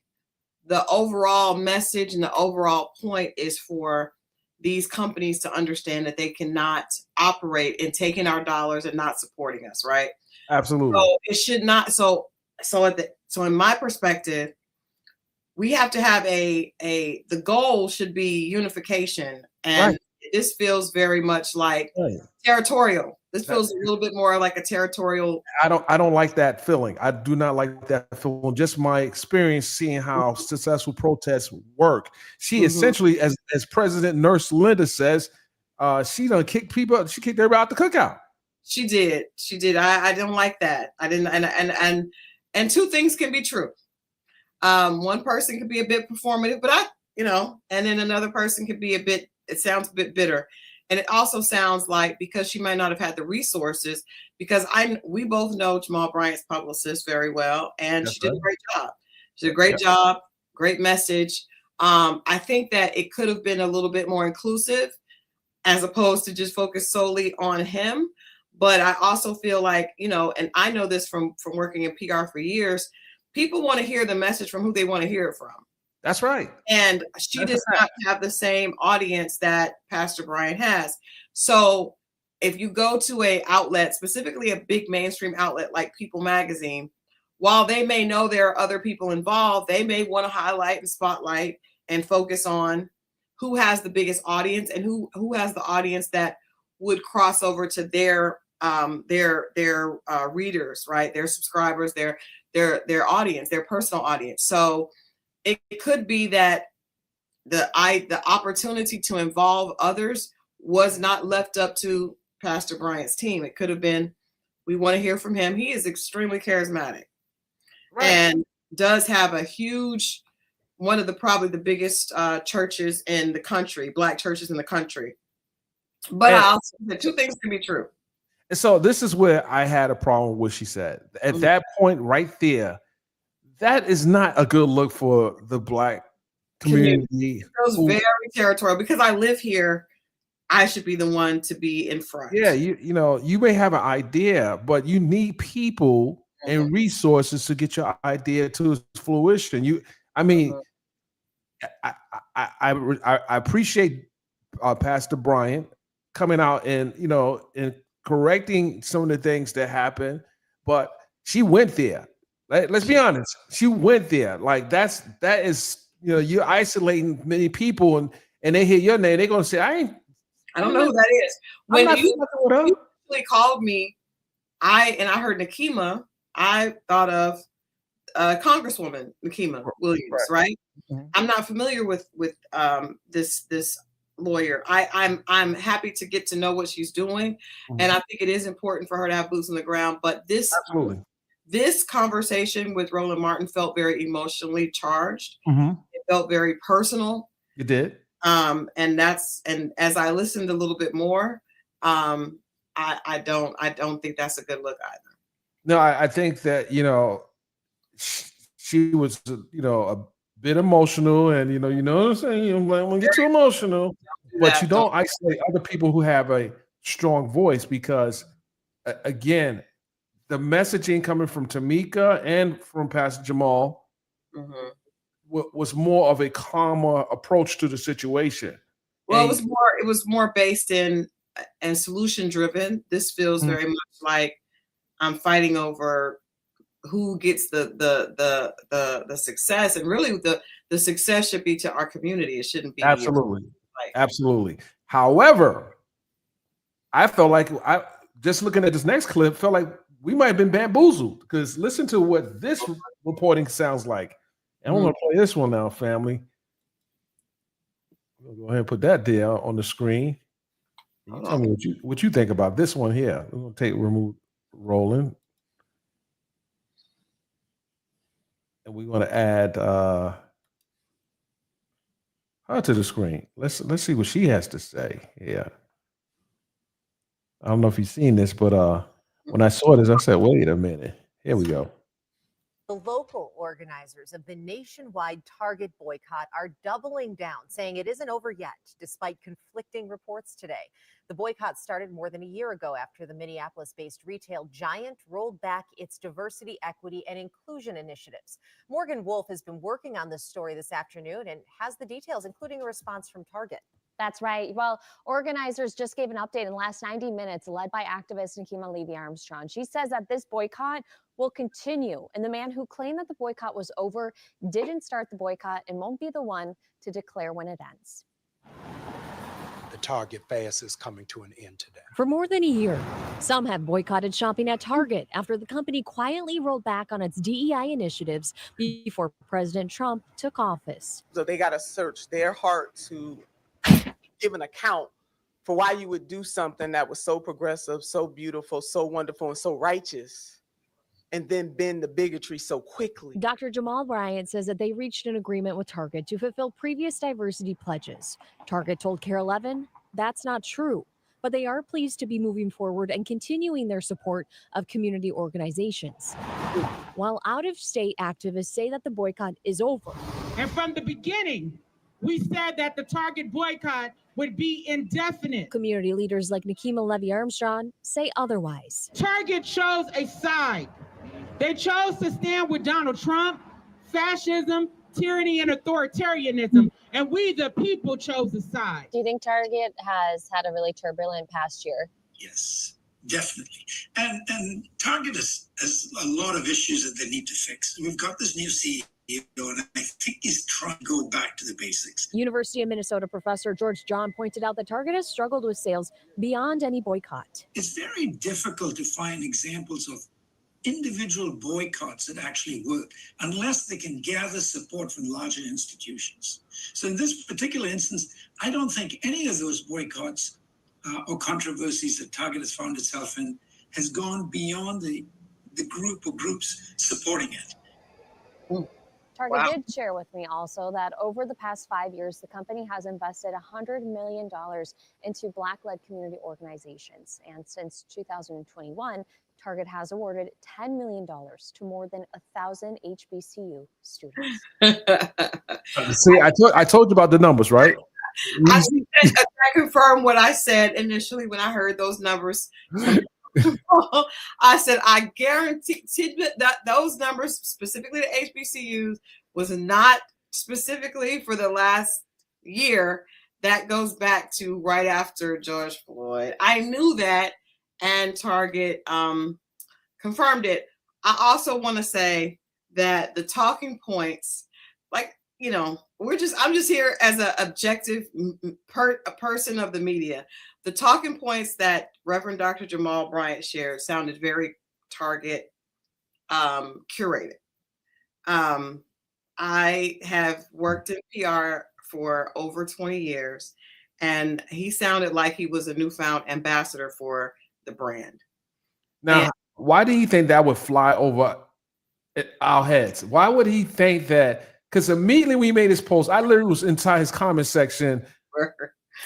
the overall message and the overall point is for these companies to understand that they cannot operate in taking our dollars and not supporting us, right? Absolutely. So it should not. So in my perspective, we have to have the goal should be unification And this feels very much like territorial. This feels a little bit more like a territorial. I don't like that feeling. I do not like that feeling. Just my experience seeing how successful protests work. She essentially, as President Nurse Linda says, she done kicked people. She kicked everybody out the cookout. She did. She did. I don't like that. I didn't. And two things can be true. One person could be a bit performative, but and then another person could be it sounds a bit bitter. And it also sounds like because she might not have had the resources, because we both know Jamal Bryant's publicist very well, and she did a great job. She did a great job, great message. I think that it could have been a little bit more inclusive as opposed to just focus solely on him. But I also feel like, and I know this from working in PR for years, people want to hear the message from who they want to hear it from. That's right. And she does not have the same audience that Pastor Bryant has. So if you go to a outlet, specifically a big mainstream outlet like People Magazine, while they may know there are other people involved, they may want to highlight and spotlight and focus on who has the biggest audience and who has the audience that would cross over to their readers, right? Their subscribers, their audience, their personal audience. So it could be that the opportunity to involve others was not left up to Pastor Bryant's team. It could have been, we want to hear from him. He is extremely charismatic and does have a huge, one of probably the biggest churches in the country, Black churches in the country. But the two things can be true. And so this is where I had a problem with what she said. At that point right there, that is not a good look for the Black community. It was very territorial. Because I live here, I should be the one to be in front. Yeah, you may have an idea, but you need people and resources to get your idea to its fruition. I appreciate Pastor Bryant coming out and and correcting some of the things that happened, but she went there. Let's be honest. She went there. Like that is you're isolating many people, and they hear your name, they're gonna say, I don't know who that is. When you actually called me, I heard Nikema, I thought of Congresswoman Nikema Williams, right? I'm not familiar with this lawyer. I'm happy to get to know what she's doing, and I think it is important for her to have boots on the ground. But this conversation with Roland Martin felt very emotionally charged. It felt very personal. It did. And as I listened a little bit more, I don't think that's a good look either. No, I think that she was a bit emotional, and you know what I'm saying. When you get too emotional, but you don't isolate other people who have a strong voice, because again, the messaging coming from Tamika and from Pastor Jamal was more of a calmer approach to the situation. Well, it was more based in and solution driven. This feels very much like I'm fighting over who gets the success, and really the success should be to our community. It shouldn't be absolutely. However, I felt like just looking at this next clip, felt like we might have been bamboozled, because listen to what this reporting sounds like. And I'm going to play this one now, family. We'll go ahead and put that there on the screen. You tell me what you think about this one here. We're going to remove rolling. And we're going to add her to the screen. Let's see what she has to say. Yeah. I don't know if you've seen this, but when I saw this, I said, wait a minute. Here we go. The local organizers of the nationwide Target boycott are doubling down, saying it isn't over yet, despite conflicting reports today. The boycott started more than a year ago after the Minneapolis-based retail giant rolled back its diversity, equity, and inclusion initiatives. Morgan Wolf has been working on this story this afternoon and has the details, including a response from Target. That's right. Well, organizers just gave an update in the last 90 minutes, led by activist Nikema Levy-Armstrong. She says that this boycott will continue, and the man who claimed that the boycott was over didn't start the boycott and won't be the one to declare when it ends. the Target fast is coming to an end today. For more than a year, some have boycotted shopping at Target after the company quietly rolled back on its DEI initiatives before President Trump took office. So they got to search their heart to give an account for why you would do something that was so progressive, so beautiful, so wonderful, and so righteous, and then bend the bigotry so quickly. Dr. Jamal Bryant says that they reached an agreement with Target to fulfill previous diversity pledges. Target told KARE 11 that's not true, but they are pleased to be moving forward and continuing their support of community organizations. While out-of-state activists say that the boycott is over. And from the beginning, we said that the Target boycott would be indefinite. Community leaders like Nikema Levy-Armstrong say otherwise. Target chose a side. They chose to stand with Donald Trump, fascism, tyranny, and authoritarianism, and we, the people, chose a side. Do you think Target has had a really turbulent past year? Yes, definitely. And Target has a lot of issues that they need to fix. We've got this new CEO, and I think he's trying to go back to the basics. University of Minnesota professor George John pointed out that Target has struggled with sales beyond any boycott. It's very difficult to find examples of individual boycotts that actually work unless they can gather support from larger institutions. So in this particular instance, I don't think any of those boycotts or controversies that Target has found itself in has gone beyond the group or groups supporting it. Target did share with me also that over the past 5 years, the company has invested $100 million into Black-led community organizations. And since 2021, Target has awarded $10 million to more than 1,000 HBCU students. See, I told you about the numbers, right? I confirm what I said initially when I heard those numbers. I said, I guarantee that those numbers, specifically the HBCUs, was not specifically for the last year. That goes back to right after George Floyd. I knew that, and Target confirmed it. I also want to say that the talking points, like, you know, I'm just here as an objective a person of the media. The talking points that Reverend Dr. Jamal Bryant shared sounded very Target curated. I have worked in PR for over 20 years, and he sounded like he was a newfound ambassador for the brand. Now, why do you think that would fly over our heads? Why would he think that? Because immediately we made this post, I literally was inside his comment section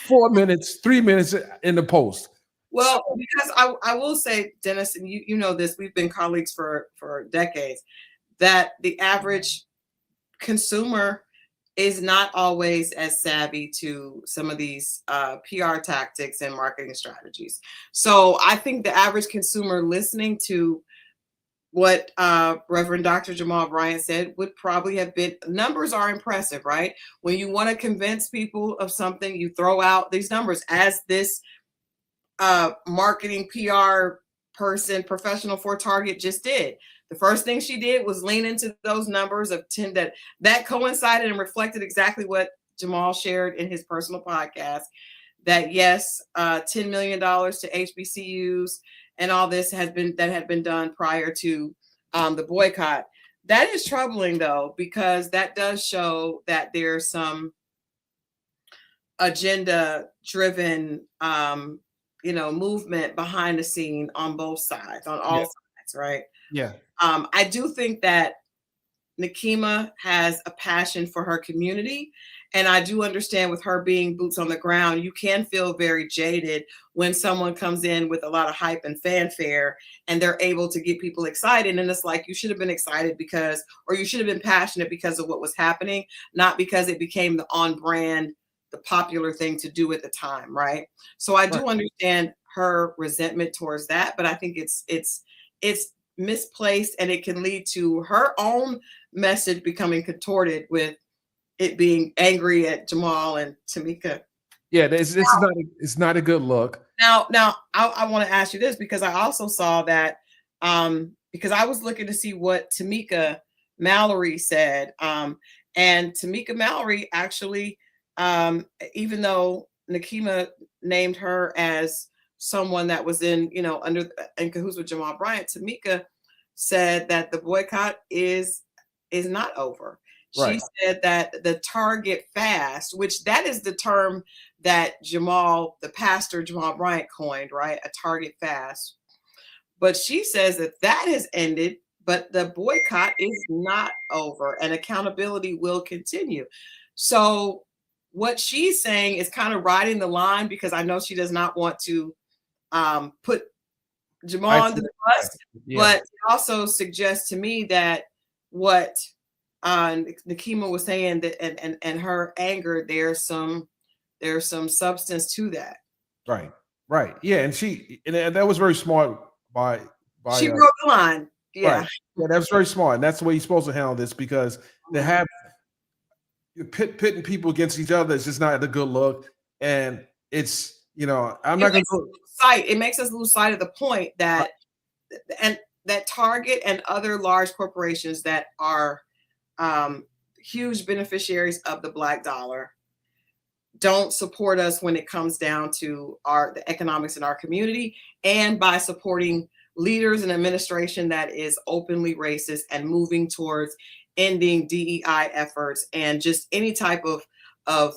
4 minutes, 3 minutes in the post. Well, because I will say, Dennis, and you know this, we've been colleagues for decades, that the average consumer is not always as savvy to some of these PR tactics and marketing strategies. So I think the average consumer listening to what Reverend Dr. Jamal Bryant said would probably have been, numbers are impressive, right? When you want to convince people of something, you throw out these numbers, as this marketing PR person, professional for Target just did. The first thing she did was lean into those numbers of 10 that coincided and reflected exactly what Jamal shared in his personal podcast, that yes, $10 million to HBCUs and all this had been done prior to the boycott. That is troubling, though, because that does show that there's some agenda-driven, movement behind the scene on both sides, on all sides, right? Yeah. I do think that Nikema has a passion for her community. And I do understand, with her being boots on the ground, you can feel very jaded when someone comes in with a lot of hype and fanfare and they're able to get people excited. And it's like, you should have been excited because, or you should have been passionate because of what was happening, not because it became the on brand, the popular thing to do at the time. Right. So I do understand her resentment towards that, but I think it's misplaced, and it can lead to her own message becoming contorted with it being angry at Jamal and Tamika. Yeah, it's not a good look. Now I want to ask you this, because I also saw that because I was looking to see what Tamika Mallory said, and Tamika Mallory actually, even though Nakima named her as someone that was in, in cahoots with Jamal Bryant, Tamika said that the boycott is not over. Right. She said that the Target fast, which that is the term that the pastor Jamal Bryant coined, right? A Target fast. But she says that has ended, but the boycott is not over and accountability will continue. So what she's saying is kind of riding the line, because I know she does not want to put Jamal under the bus, but it also suggests to me that what Nakima was saying, that and her anger, there's some substance to that. Right. Yeah, and that was very smart by she broke the line. Yeah. Right. Yeah, that's very smart. And that's the way you're supposed to handle this, because to have you're pitting people against each other is just not a good look. And it's, I'm not going to it makes us lose sight of the point that that Target and other large corporations that are huge beneficiaries of the Black dollar don't support us when it comes down to the economics in our community, and by supporting leaders and administration that is openly racist and moving towards ending DEI efforts and just any type of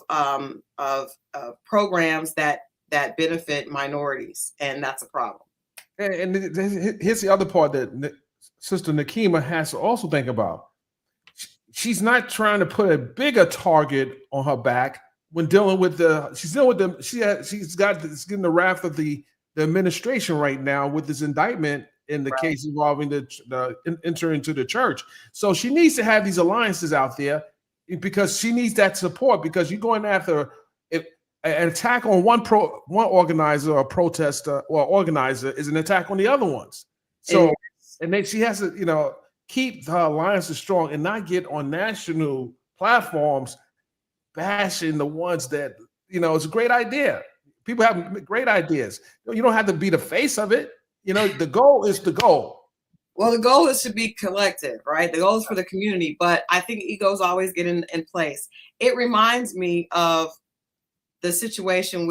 programs that benefit minorities, and that's a problem. And here's the other part that Sister Nakima has to also think about. She's not trying to put a bigger target on her back when dealing with she's getting the wrath of the administration right now with this indictment in the case involving the enter into the church. So she needs to have these alliances out there, because she needs that support, because you're going after an attack on one organizer or protester or organizer is an attack on the other ones. So, and then she has to, keep her alliances strong and not get on national platforms bashing the ones that, it's a great idea. People have great ideas. You don't have to be the face of it. The goal is the goal. Well, the goal is to be collective, right? The goal is for the community, but I think egos always get in place. It reminds me of the situation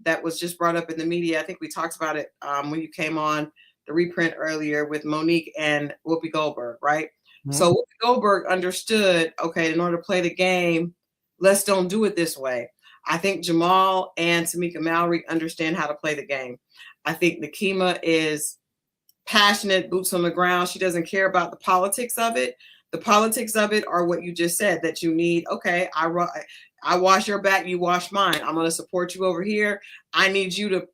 that was just brought up in the media. I think we talked about it when you came on the reprint earlier with Monique and Whoopi Goldberg, right? Mm-hmm. So Whoopi Goldberg understood, okay, in order to play the game, let's don't do it this way. I think Jamal and Tamika Mallory understand how to play the game. I think Nakima is passionate, boots on the ground. She doesn't care about the politics of it. The politics of it are what you just said, that you need, okay, I wash your back, you wash mine. I'm going to support you over here. I need you to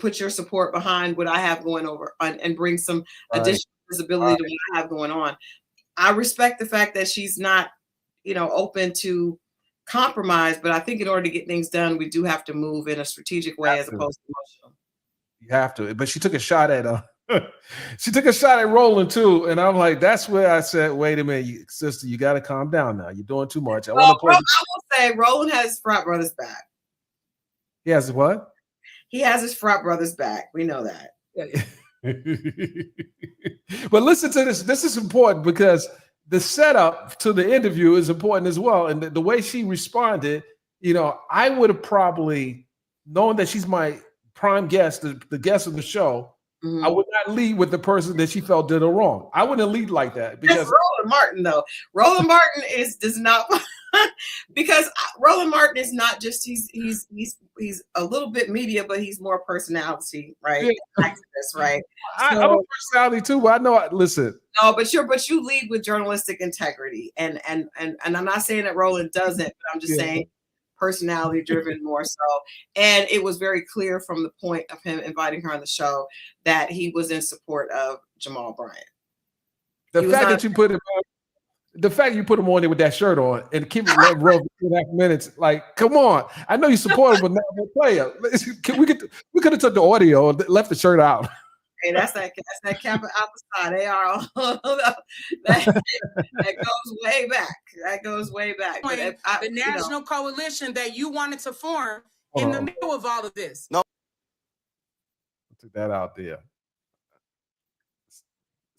put your support behind what I have going over and bring some additional visibility to what I have going on. I respect the fact that she's not, open to compromise, but I think in order to get things done, we do have to move in a strategic way as opposed to emotional. You have to. But she took a shot at Roland too, and I'm like, that's where I said, wait a minute, sister, you got to calm down now. You're doing too much. I will say Roland has his frat brothers back. He has what? He has his frat brothers back. We know that. But listen to this. This is important, because the setup to the interview is important as well. And the way she responded, I would have probably, knowing that she's my prime guest, the guest of the show, mm-hmm. I would not lead with the person that she felt did her wrong. I wouldn't lead like that, because that's Roland Martin, though. Roland Martin does not because Roland Martin is not just he's a little bit media, but he's more personality, right? Yeah. Activist, right? I'm a personality too, but I know. Listen, no, but you lead with journalistic integrity, and I'm not saying that Roland doesn't, but I'm just saying personality driven more so. And it was very clear from the point of him inviting her on the show that he was in support of Jamal Bryant. The fact you put him on there with that shirt on and keep it letting roll for 2.5 minutes, like, come on. I know you support him, but not a player. We could have took the audio and left the shirt out. Hey, that's that Kappa Alpha side. They are all that goes way back. That goes way back. But the national coalition that you wanted to form in the middle of all of this. No. Took that out there.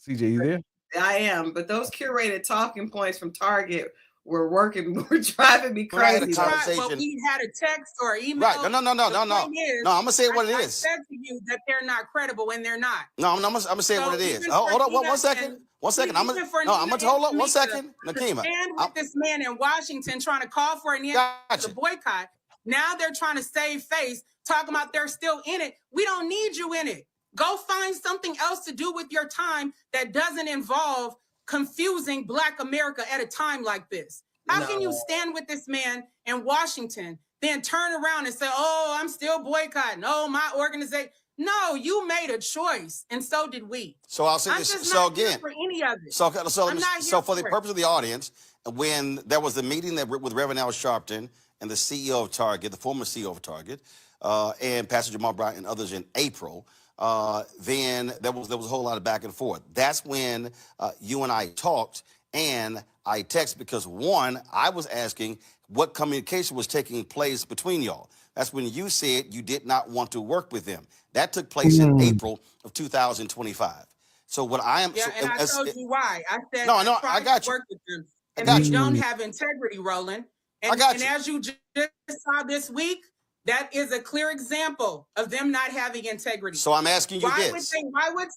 CJ, you there? I am, but those curated talking points from Target were working, were driving me When I had a crazy. conversation- Well, we had a text or email. Right. No. The No, I'm point is, gonna say what it I is. said to you that they're not credible, and they're not. No, I'm gonna say So what it is. even Hold for on, one Nina second. and- One second. even for Nina I'm gonna and hold up one Tamika second, to Nakima. stand with this man in Washington trying to call for an end to the boycott. Now they're trying to save face, talking about they're still in it. We don't need you in it. Go find something else to do with your time that doesn't involve confusing Black America at a time like this. How can you stand with this man in Washington, then turn around and say, oh, I'm still boycotting. Oh, my organization. No, you made a choice, and so did we. So I'll say I'm this. just So not here again, for any of it. so I'm not here for the for it. purpose of the audience, when there was a meeting that with Reverend Al Sharpton and the CEO of Target, the former CEO of Target, and Pastor Jamal Bryant and others in April, then there was a whole lot of back and forth. That's when you and I talked, and I texted because one, I was asking what communication was taking place between y'all. That's when you said you did not want to work with them. That took place in April of 2025. So what I am, Yeah, and I told you why. I said No, I I got you. work with them, I and got they you. don't have integrity, Roland. And, I got and you. as you just saw this week, that is a clear example of them not having integrity. So I'm asking you this. Why would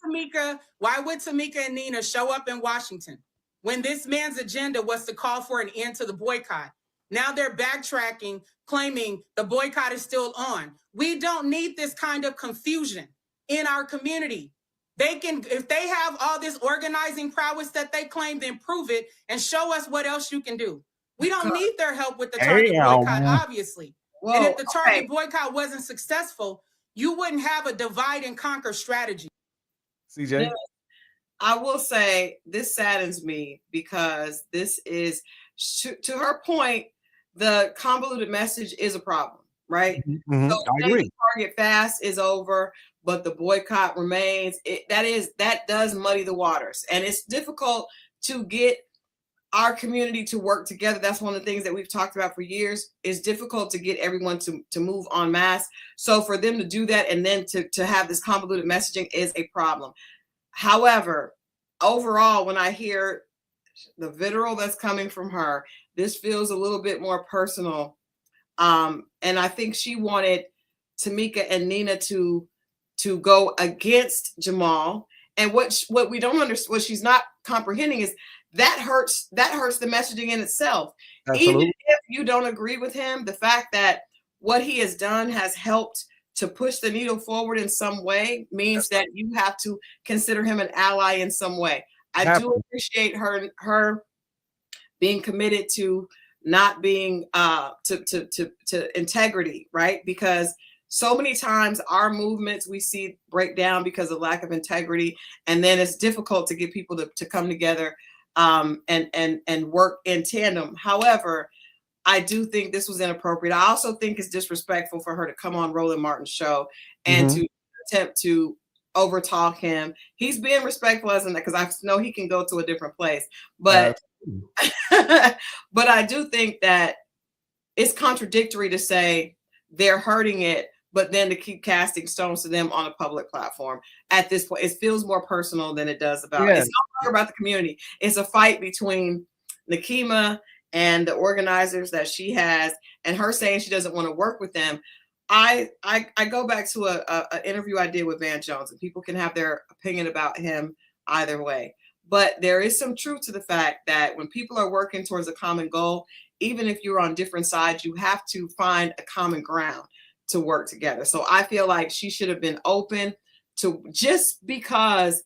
Tamika and Nina show up in Washington when this man's agenda was to call for an end to the boycott? Now they're backtracking, claiming the boycott is still on. We don't need this kind of confusion in our community. They can, if they have all this organizing prowess that they claim, then prove it and show us what else you can do. We don't need their help with the Target boycott, obviously. And if the Target boycott wasn't successful, you wouldn't have a divide and conquer strategy. CJ? Yes. I will say this saddens me because this is, to her point, the convoluted message is a problem, right? Mhm. So I agree. the Target fast is over, but the boycott remains. That does muddy the waters, and it's difficult to get our community to work together. That's one of the things that we've talked about for years. It's difficult to get everyone to move en masse. So for them to do that and then to have this convoluted messaging is a problem. However, overall, when I hear the vitriol that's coming from her, this feels a little bit more personal. And I think she wanted Tamika and Nina to go against Jamal. And what we don't understand, what she's not comprehending is that hurts the messaging in itself. Absolutely. Even if you don't agree with him, the fact that what he has done has helped to push the needle forward in some way means that you have to consider him an ally in some way. I do appreciate her being committed to not being to integrity, right? Because so many times our movements we see break down because of lack of integrity, and then it's difficult to get people to come together and work in tandem. However, I do think this was inappropriate. I also think it's disrespectful for her to come on Roland Martin's show and to attempt to overtalk him. He's being respectful as in that, because I know he can go to a different place, but but I do think that it's contradictory to say they're hurting it, but then to keep casting stones to them on a public platform. At this point, it feels more personal than it does about. It's no longer about the community. It's a fight between Nakima and the organizers that she has, and her saying she doesn't want to work with them. I go back to a interview I did with Van Jones, and people can have their opinion about him either way. But there is some truth to the fact that when people are working towards a common goal, even if you're on different sides, you have to find a common ground to work together. So I feel like she should have been open to, just because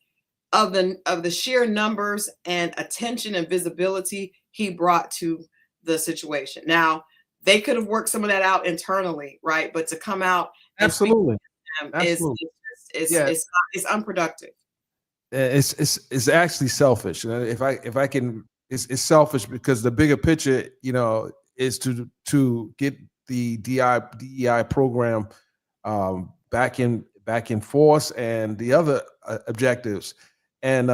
of the sheer numbers and attention and visibility he brought to the situation. Now, they could have worked some of that out internally, right? But to come out and Absolutely. It's unproductive. It's actually selfish. If I can, it's selfish because the bigger picture, is to get the DEI program back in force, and the other objectives. And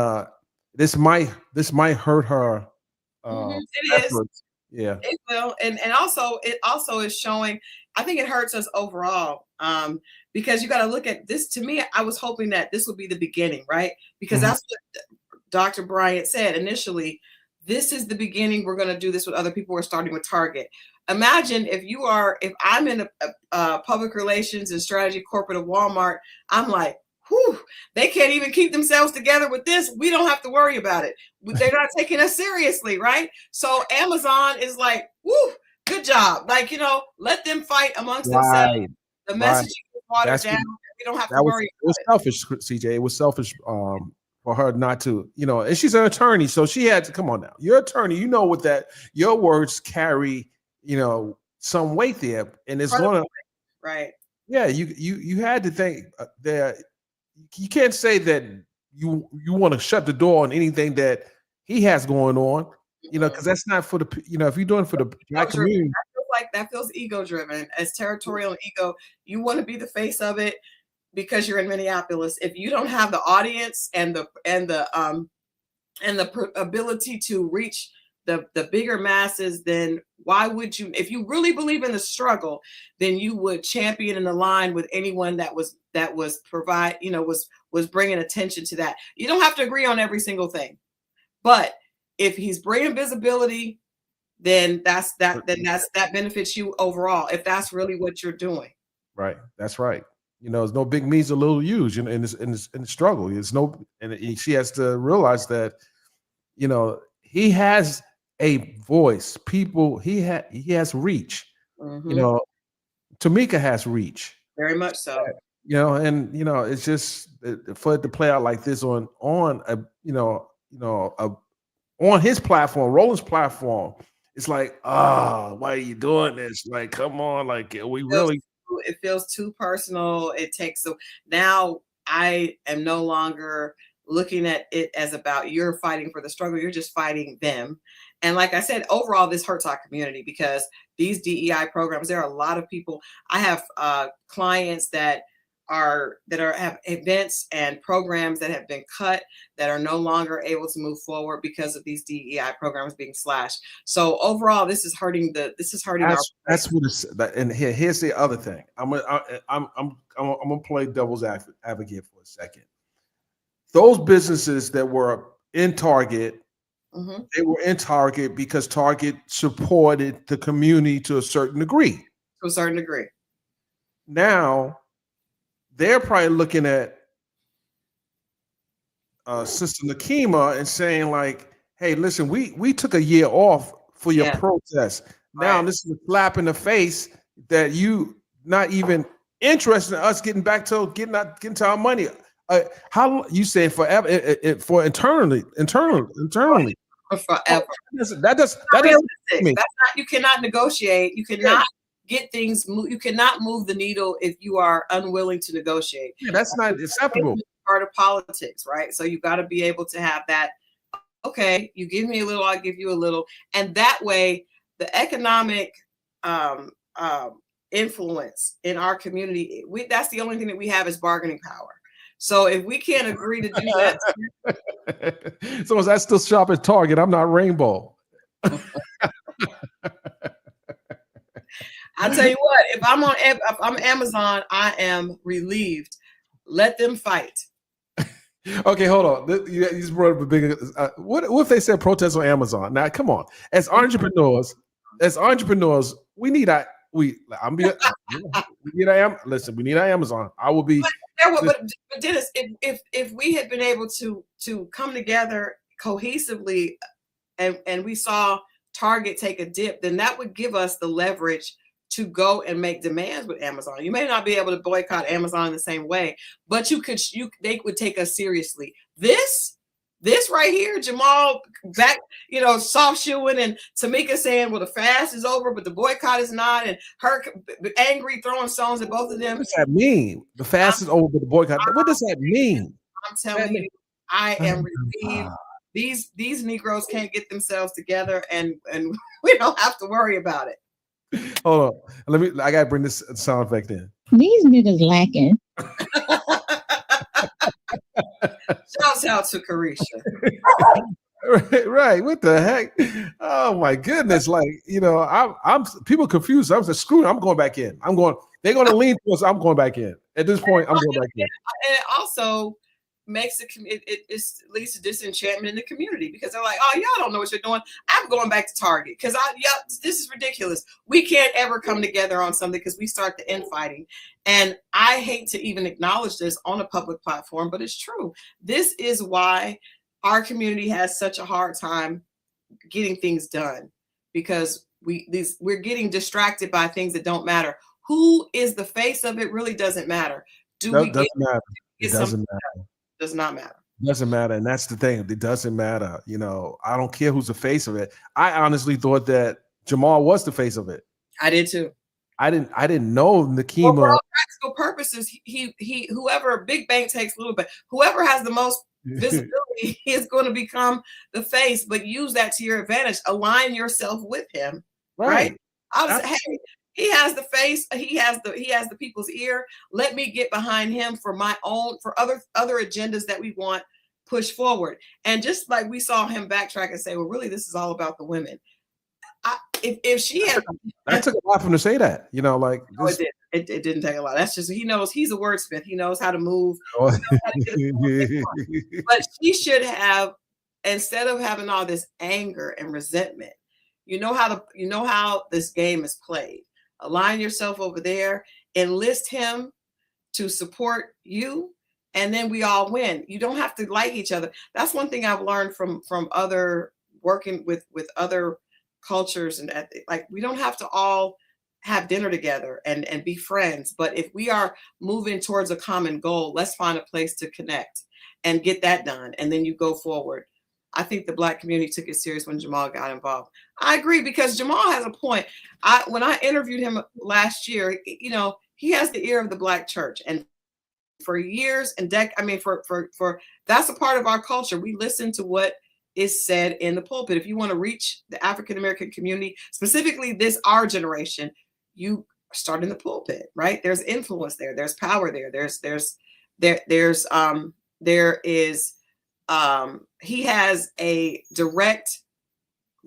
this might hurt her. It is. Yeah, it will, and also it also is showing. I think it hurts us overall, because you got to look at this. To me, I was hoping that this would be the beginning, right? Because that's what Dr. Bryant said initially. this is the beginning. We're going to do this with other people. We're starting with Target. Imagine if I'm in a public relations and strategy corporate of Walmart, I'm like, whew, they can't even keep themselves together with this. We don't have to worry about it. They're not taking us seriously, right? So Amazon is like, whew, good job. Like, let them fight amongst themselves. Right. The Right. messaging is watered That's down. what- We don't have to That was worry it was about selfish, CJ. It was selfish for her not to, and she's an attorney, so she had to come on now. You're an attorney, what that your words carry, some weight there, and it's it. gonna Right. yeah, you had to think that you can't say that you want to shut the door on anything that he has going on, because that's not for the if you're doing it for the black community. That feels ego driven. As territorial ego, you want to be the face of it because you're in Minneapolis. If you don't have the audience and the ability to reach the bigger masses, then why would you? If you really believe in the struggle, then you would champion and align with anyone that was bringing attention to that. You don't have to agree on every single thing, but if he's bringing visibility, then that benefits you overall. If that's really what you're doing, right? That's right. There's no big means, a little use in the struggle. It's no, and she has to realize that, he has a voice. People, he has reach. Mhm. Tamika has reach. Very much so. It's just for it to play out like this on his platform, Roland's platform. It's like, why are you doing this? Like, come on, like, we really. It feels too personal. It takes now I am no longer looking at it as about you're fighting for the struggle. You're just fighting them. And like I said, overall, this hurts our community because these DEI programs, there are a lot of people. I have clients that have events and programs that have been cut that are no longer able to move forward because of these DEI programs being slashed. So overall, this is hurting That's what it's. And here's the other thing. I'm gonna play devil's advocate for a second. Those businesses that were in Target, they were in Target because Target supported the community to a certain degree. To a certain degree. Now, they're probably looking at Sister Nakima and saying like, "Hey, listen, we took a year off for your protest. Now this is a slap in the face that you not even interested in us getting back to getting to our money. How you say forever for internally? Forever. That does mean. That's not. You cannot negotiate. You cannot get things. You cannot move the needle if you are unwilling to negotiate. Yeah, that's not acceptable. Part of politics, right? So you got to be able to have that. Okay, you give me a little, I'll give you a little, and that way, the economic influence in our community. That's the only thing that we have is bargaining power. So if we can't agree to do that, so as I still shop at Target, I'm not Rainbow. I tell you what, if I'm Amazon, I am relieved. Let them fight. Okay, hold on. You just brought up a big. What if they said protest on Amazon? Now, come on. As entrepreneurs, we need our. We need our Amazon. I will be. But Dennis, if we had been able to come together cohesively, and we saw Target take a dip, then that would give us the leverage to go and make demands with Amazon. You may not be able to boycott Amazon in the same way, but they would take us seriously. This right here, Jamal back, soft shoeing, and Tamika saying, well, the fast is over, but the boycott is not, and her angry throwing stones at both of them. What does that mean? The fast is over, but the boycott. What does that mean? I'm telling you, I am relieved. These Negroes can't get themselves together, and we don't have to worry about it. Hold on. I gotta bring this sound effect in. These niggas lacking. Shouts out to Carisha. Right. What the heck? Oh my goodness. Like, I'm people confused. I was like, screw it. I'm going back in. They're gonna lean towards I'm going back in. At this point, I'm going back in. And it also makes it leads to disenchantment in the community because they're like, oh, y'all don't know what you're doing. I'm going back to Target because this is ridiculous. We can't ever come together on something because we start the infighting. And I hate to even acknowledge this on a public platform, but it's true. This is why our community has such a hard time getting things done because we're getting distracted by things that don't matter. Who is the face of it really doesn't matter. Doesn't matter. It doesn't matter. Does not matter. Doesn't matter, and that's the thing. It doesn't matter. You know, I don't care who's the face of it. I honestly thought that Jamal was the face of it. I did too. I didn't know Nakima. Well, for all practical purposes, he whoever big bank takes little bank, whoever has the most visibility is going to become the face. But use that to your advantage. Align yourself with him. Right. I'll say, hey, he has the face. He has the people's ear. Let me get behind him for my own, for other agendas that we want push forward. And just like we saw him backtrack and say, well, really, this is all about the women. If she had, that took a lot for him to say that. You know, like no, it didn't take a lot. That's just, he knows, he's a wordsmith. He knows how to move. But she should have, instead of having all this anger and resentment, you know how this game is played. Align yourself over there, enlist him to support you, and then we all win. You don't have to like each other. That's one thing I've learned from other working with other cultures, and like we don't have to all have dinner together and be friends. But if we are moving towards a common goal, let's find a place to connect and get that done. And then you go forward. I think the Black community took it serious when Jamal got involved. I agree because Jamal has a point. When I interviewed him last year, you know, he has the ear of the Black church, and for years and for that's a part of our culture. We listen to what is said in the pulpit. If you want to reach the African American community, specifically our generation, you start in the pulpit, right? There's influence there. There's power there. He has a direct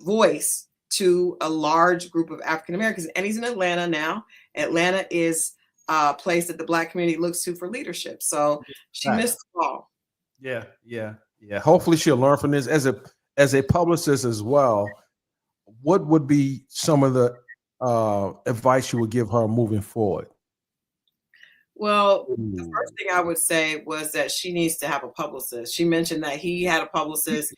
voice to a large group of African Americans, and he's in Atlanta now. Atlanta is a place that the Black community looks to for leadership. So she missed the ball. Yeah. Hopefully she'll learn from this. As a publicist as well, what would be some of the advice you would give her moving forward? Well, the first thing I would say was that she needs to have a publicist. She mentioned that he had a publicist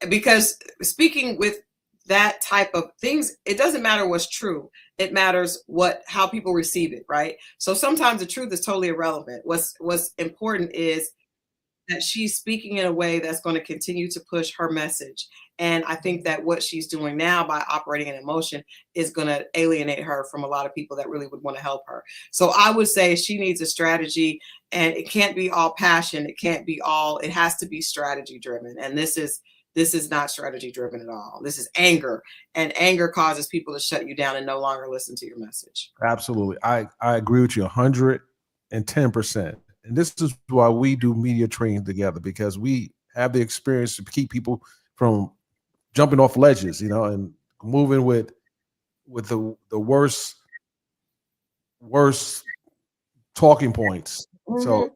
because speaking with that type of things, it doesn't matter what's true. It matters how people receive it, right? So sometimes the truth is totally irrelevant. What's important is that she's speaking in a way that's going to continue to push her message. And I think that what she's doing now by operating in emotion is going to alienate her from a lot of people that really would want to help her. So I would say she needs a strategy, and it can't be all passion. It has to be strategy driven. And this is not strategy driven at all. This is anger, and anger causes people to shut you down and no longer listen to your message. Absolutely. I agree with you 110%. And this is why we do media training together, because we have the experience to keep people from jumping off ledges, you know, and moving with the worst talking points. Mm-hmm. So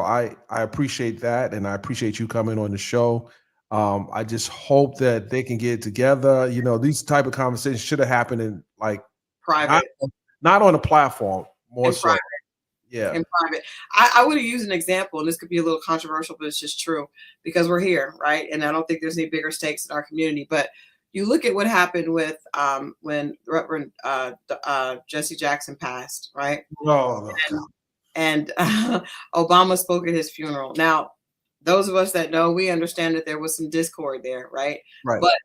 I appreciate that, and I appreciate you coming on the show. I just hope that they can get together. You know, these type of conversations should have happened in like private, not on a platform, more so. Private. Yeah. In private. I would have used an example, and this could be a little controversial, but it's just true because we're here, right? And I don't think there's any bigger stakes in our community. But you look at what happened with when Reverend Jesse Jackson passed, right? Oh, and Obama spoke at his funeral. Now, those of us that know, we understand that there was some discord there, right? Right. But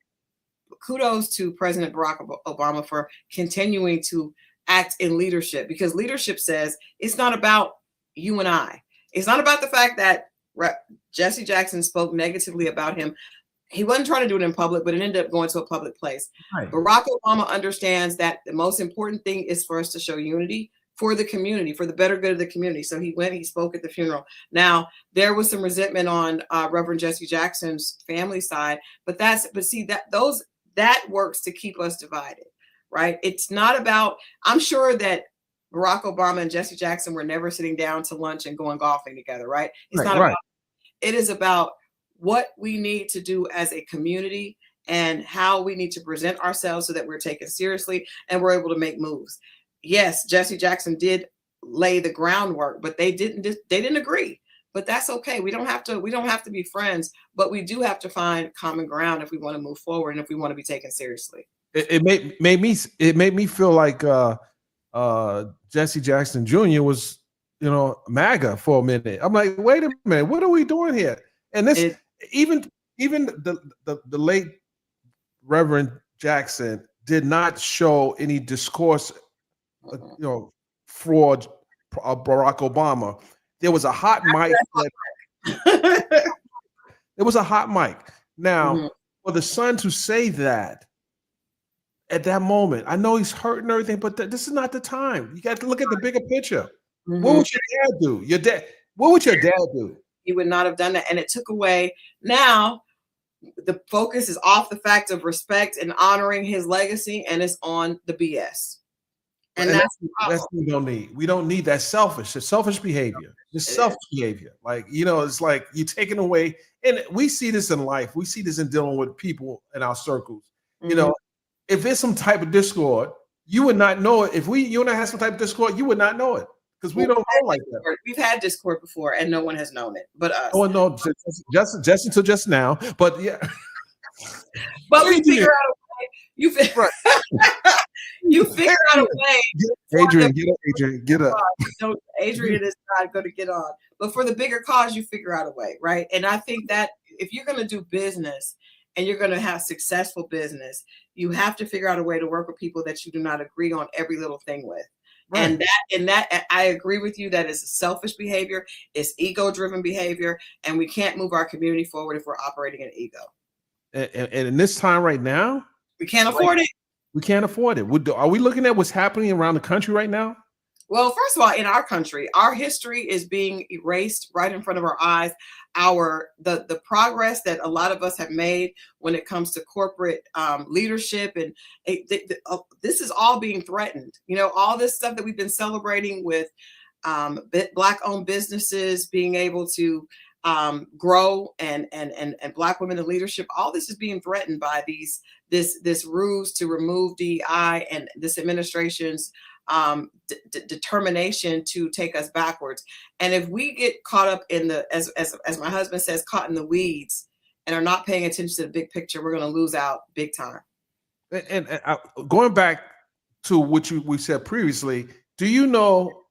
kudos to President Barack Obama for continuing to act in leadership, because leadership says it's not about you and I. It's not about the fact that Jesse Jackson spoke negatively about him. He wasn't trying to do it in public, but it ended up going to a public place. Right. Barack Obama understands that the most important thing is for us to show unity for the community, for the better good of the community. So he spoke at the funeral. Now, there was some resentment on Reverend Jesse Jackson's family side, but see that works to keep us divided. Right. It's not about, I'm sure that Barack Obama and Jesse Jackson were never sitting down to lunch and going golfing together. Right. It's not about, It is about what we need to do as a community and how we need to present ourselves so that we're taken seriously and we're able to make moves. Yes, Jesse Jackson did lay the groundwork, but they didn't agree. But that's okay. We don't have to be friends, but we do have to find common ground if we want to move forward and if we want to be taken seriously. It made me feel like Jesse Jackson Jr. was, MAGA for a minute. I'm like, wait a minute, what are we doing here? And this even the late Reverend Jackson did not show any discourse, fraud Barack Obama. There was a hot mic. It was a hot mic. Now, for the son to say that at that moment, I know he's hurting and everything, but this is not the time. You got to look at the bigger picture. What would your dad do? What would your dad do? He would not have done that. And it took away. Now, the focus is off the fact of respect and honoring his legacy, and it's on the BS. And that's what we don't need. We don't need that it's selfish behavior. It's selfish behavior. Like, it's like you're taking away, and we see this in life. We see this in dealing with people in our circles. If there's some type of discord, you would not know it. If you and I had some type of discord, you would not know it. Because we don't know like that. We've had discord before, and no one has known it, but us. Oh no, just until just now. But yeah, but we figure out a way. You figure out a way. Adrian, get up. Adrian is not going to get on. But for the bigger cause, you figure out a way, right? And I think that if you're going to do business and you're going to have successful business, you have to figure out a way to work with people that you do not agree on every little thing with. Right. And that I agree with you that it's a selfish behavior, it's ego-driven behavior, and we can't move our community forward if we're operating in ego. And in this time right now, we can't afford it. We can't afford it. Are we looking at what's happening around the country right now? Well, first of all, in our country, our history is being erased right in front of our eyes. The progress that a lot of us have made when it comes to corporate leadership, and this is all being threatened. All this stuff that we've been celebrating with Black-owned businesses being able to grow and Black women in leadership. All this is being threatened by this ruse to remove DEI and this administration's determination to take us backwards. And if we get caught up in as my husband says, caught in the weeds and are not paying attention to the big picture, we're going to lose out big time. And going back to what we said previously, do you know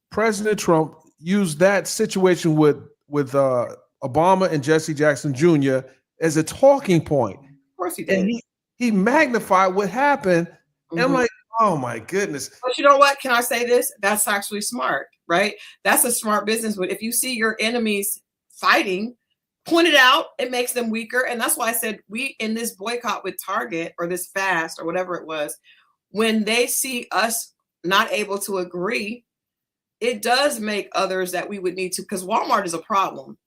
President Trump used that situation with Obama and Jesse Jackson Jr. as a talking point? Of course he did. And he magnified what happened. And I'm like, oh my goodness. But you know what? Can I say this? That's actually smart, right? That's a smart business. But if you see your enemies fighting, point it out, it makes them weaker. And that's why I said we in this boycott with Target or this fast or whatever it was, when they see us not able to agree, it does make others that we would need to, because Walmart is a problem.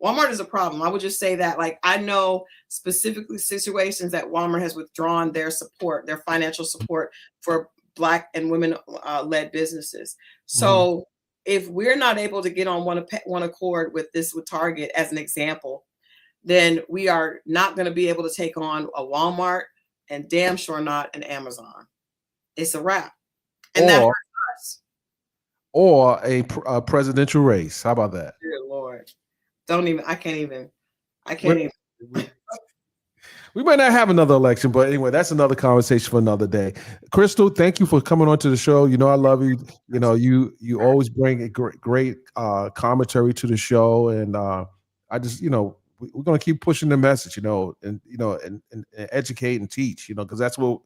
Walmart is a problem. I would just say that, like, I know specifically situations that Walmart has withdrawn their support, their financial support for Black and women led businesses. So if we're not able to get on one accord with Target as an example, then we are not going to be able to take on a Walmart and damn sure not an Amazon. It's a wrap. And that hurts us. Or a presidential race. How about that? Dear Lord. I can't even. We might not have another election, but anyway, that's another conversation for another day. Crystal, thank you for coming on to the show. I love you. You always bring a great commentary to the show, and I just, we're going to keep pushing the message, and educate and teach, because that's what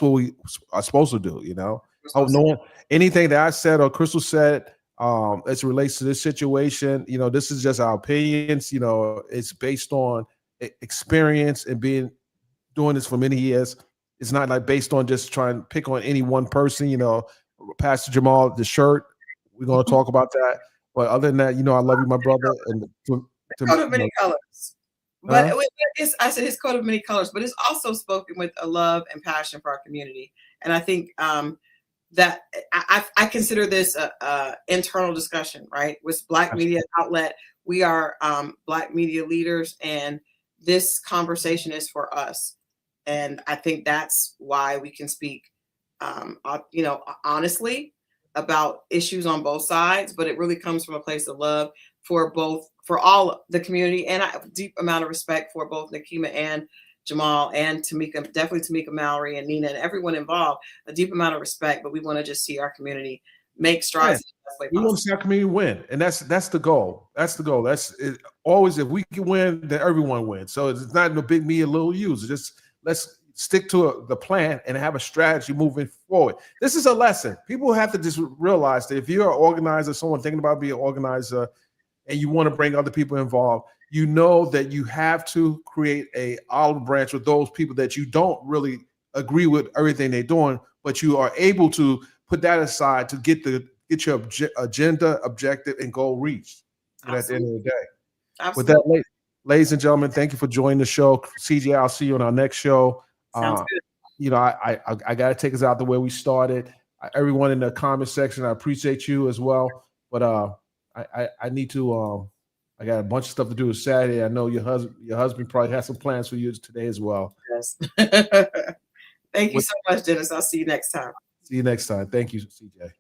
we are supposed to do, knowing anything that I said or Crystal said as it relates to this situation, this is just our opinions. It's based on experience and doing this for many years. It's not like based on just trying to pick on any one person. Pastor Jamal, the shirt, we're going to talk about that. But other than that, I love you, my brother. And coat of many colors. But I said his coat of many colors, but it's also spoken with a love and passion for our community. And I think that I consider this a internal discussion, right? With Black media outlet, We are Black media leaders, and this conversation is for us. And I think that's why we can speak, honestly about issues on both sides, but it really comes from a place of love for all the community, and a deep amount of respect for both Nikema and Jamal and Tamika, definitely Tamika Mallory and Nina and everyone involved, a deep amount of respect, but we want to just see our community make strides. In the best way We want to possible. see our community win, and that's the goal. That's the goal. That's it, always, if we can win, then everyone wins. So it's not no big me and little U's. Just let's stick to the plan and have a strategy moving forward. This is a lesson. People have to just realize that if you're an organizer, someone thinking about being an organizer, and you want to bring other people involved, you know that you have to create a olive branch with those people that you don't really agree with everything they're doing, but you are able to put that aside to get your agenda, objective, and goal reached. And at the end of the day. Absolutely. With that, ladies and gentlemen, thank you for joining the show. CJ, I'll see you on our next show. Sounds good. You know, I got to take us out the way we started. Everyone in the comment section, I appreciate you as well. But I need to. I got a bunch of stuff to do with Saturday. I know your husband probably has some plans for you today as well. Yes. Thank you so much, Dennis. I'll see you next time. See you next time. Thank you, CJ.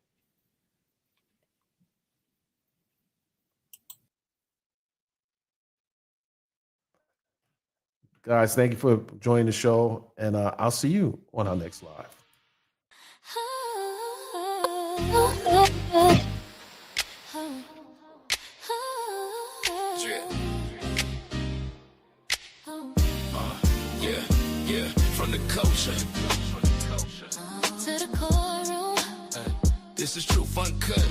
Guys, thank you for joining the show, and I'll see you on our next live. Yeah, from the culture To the courtroom. This is True Fun Cut.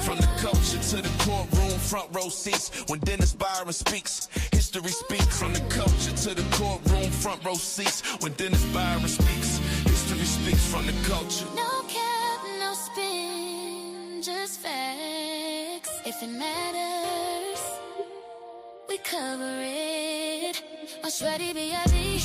From the culture to the courtroom, front row seats when Dennis Byron speaks. History speaks. From the culture to the courtroom, front row seats when Dennis Byron speaks. History speaks from the culture. No cap, no spin, just facts. If it matters, we cover it. On Shreddy, B.I.B.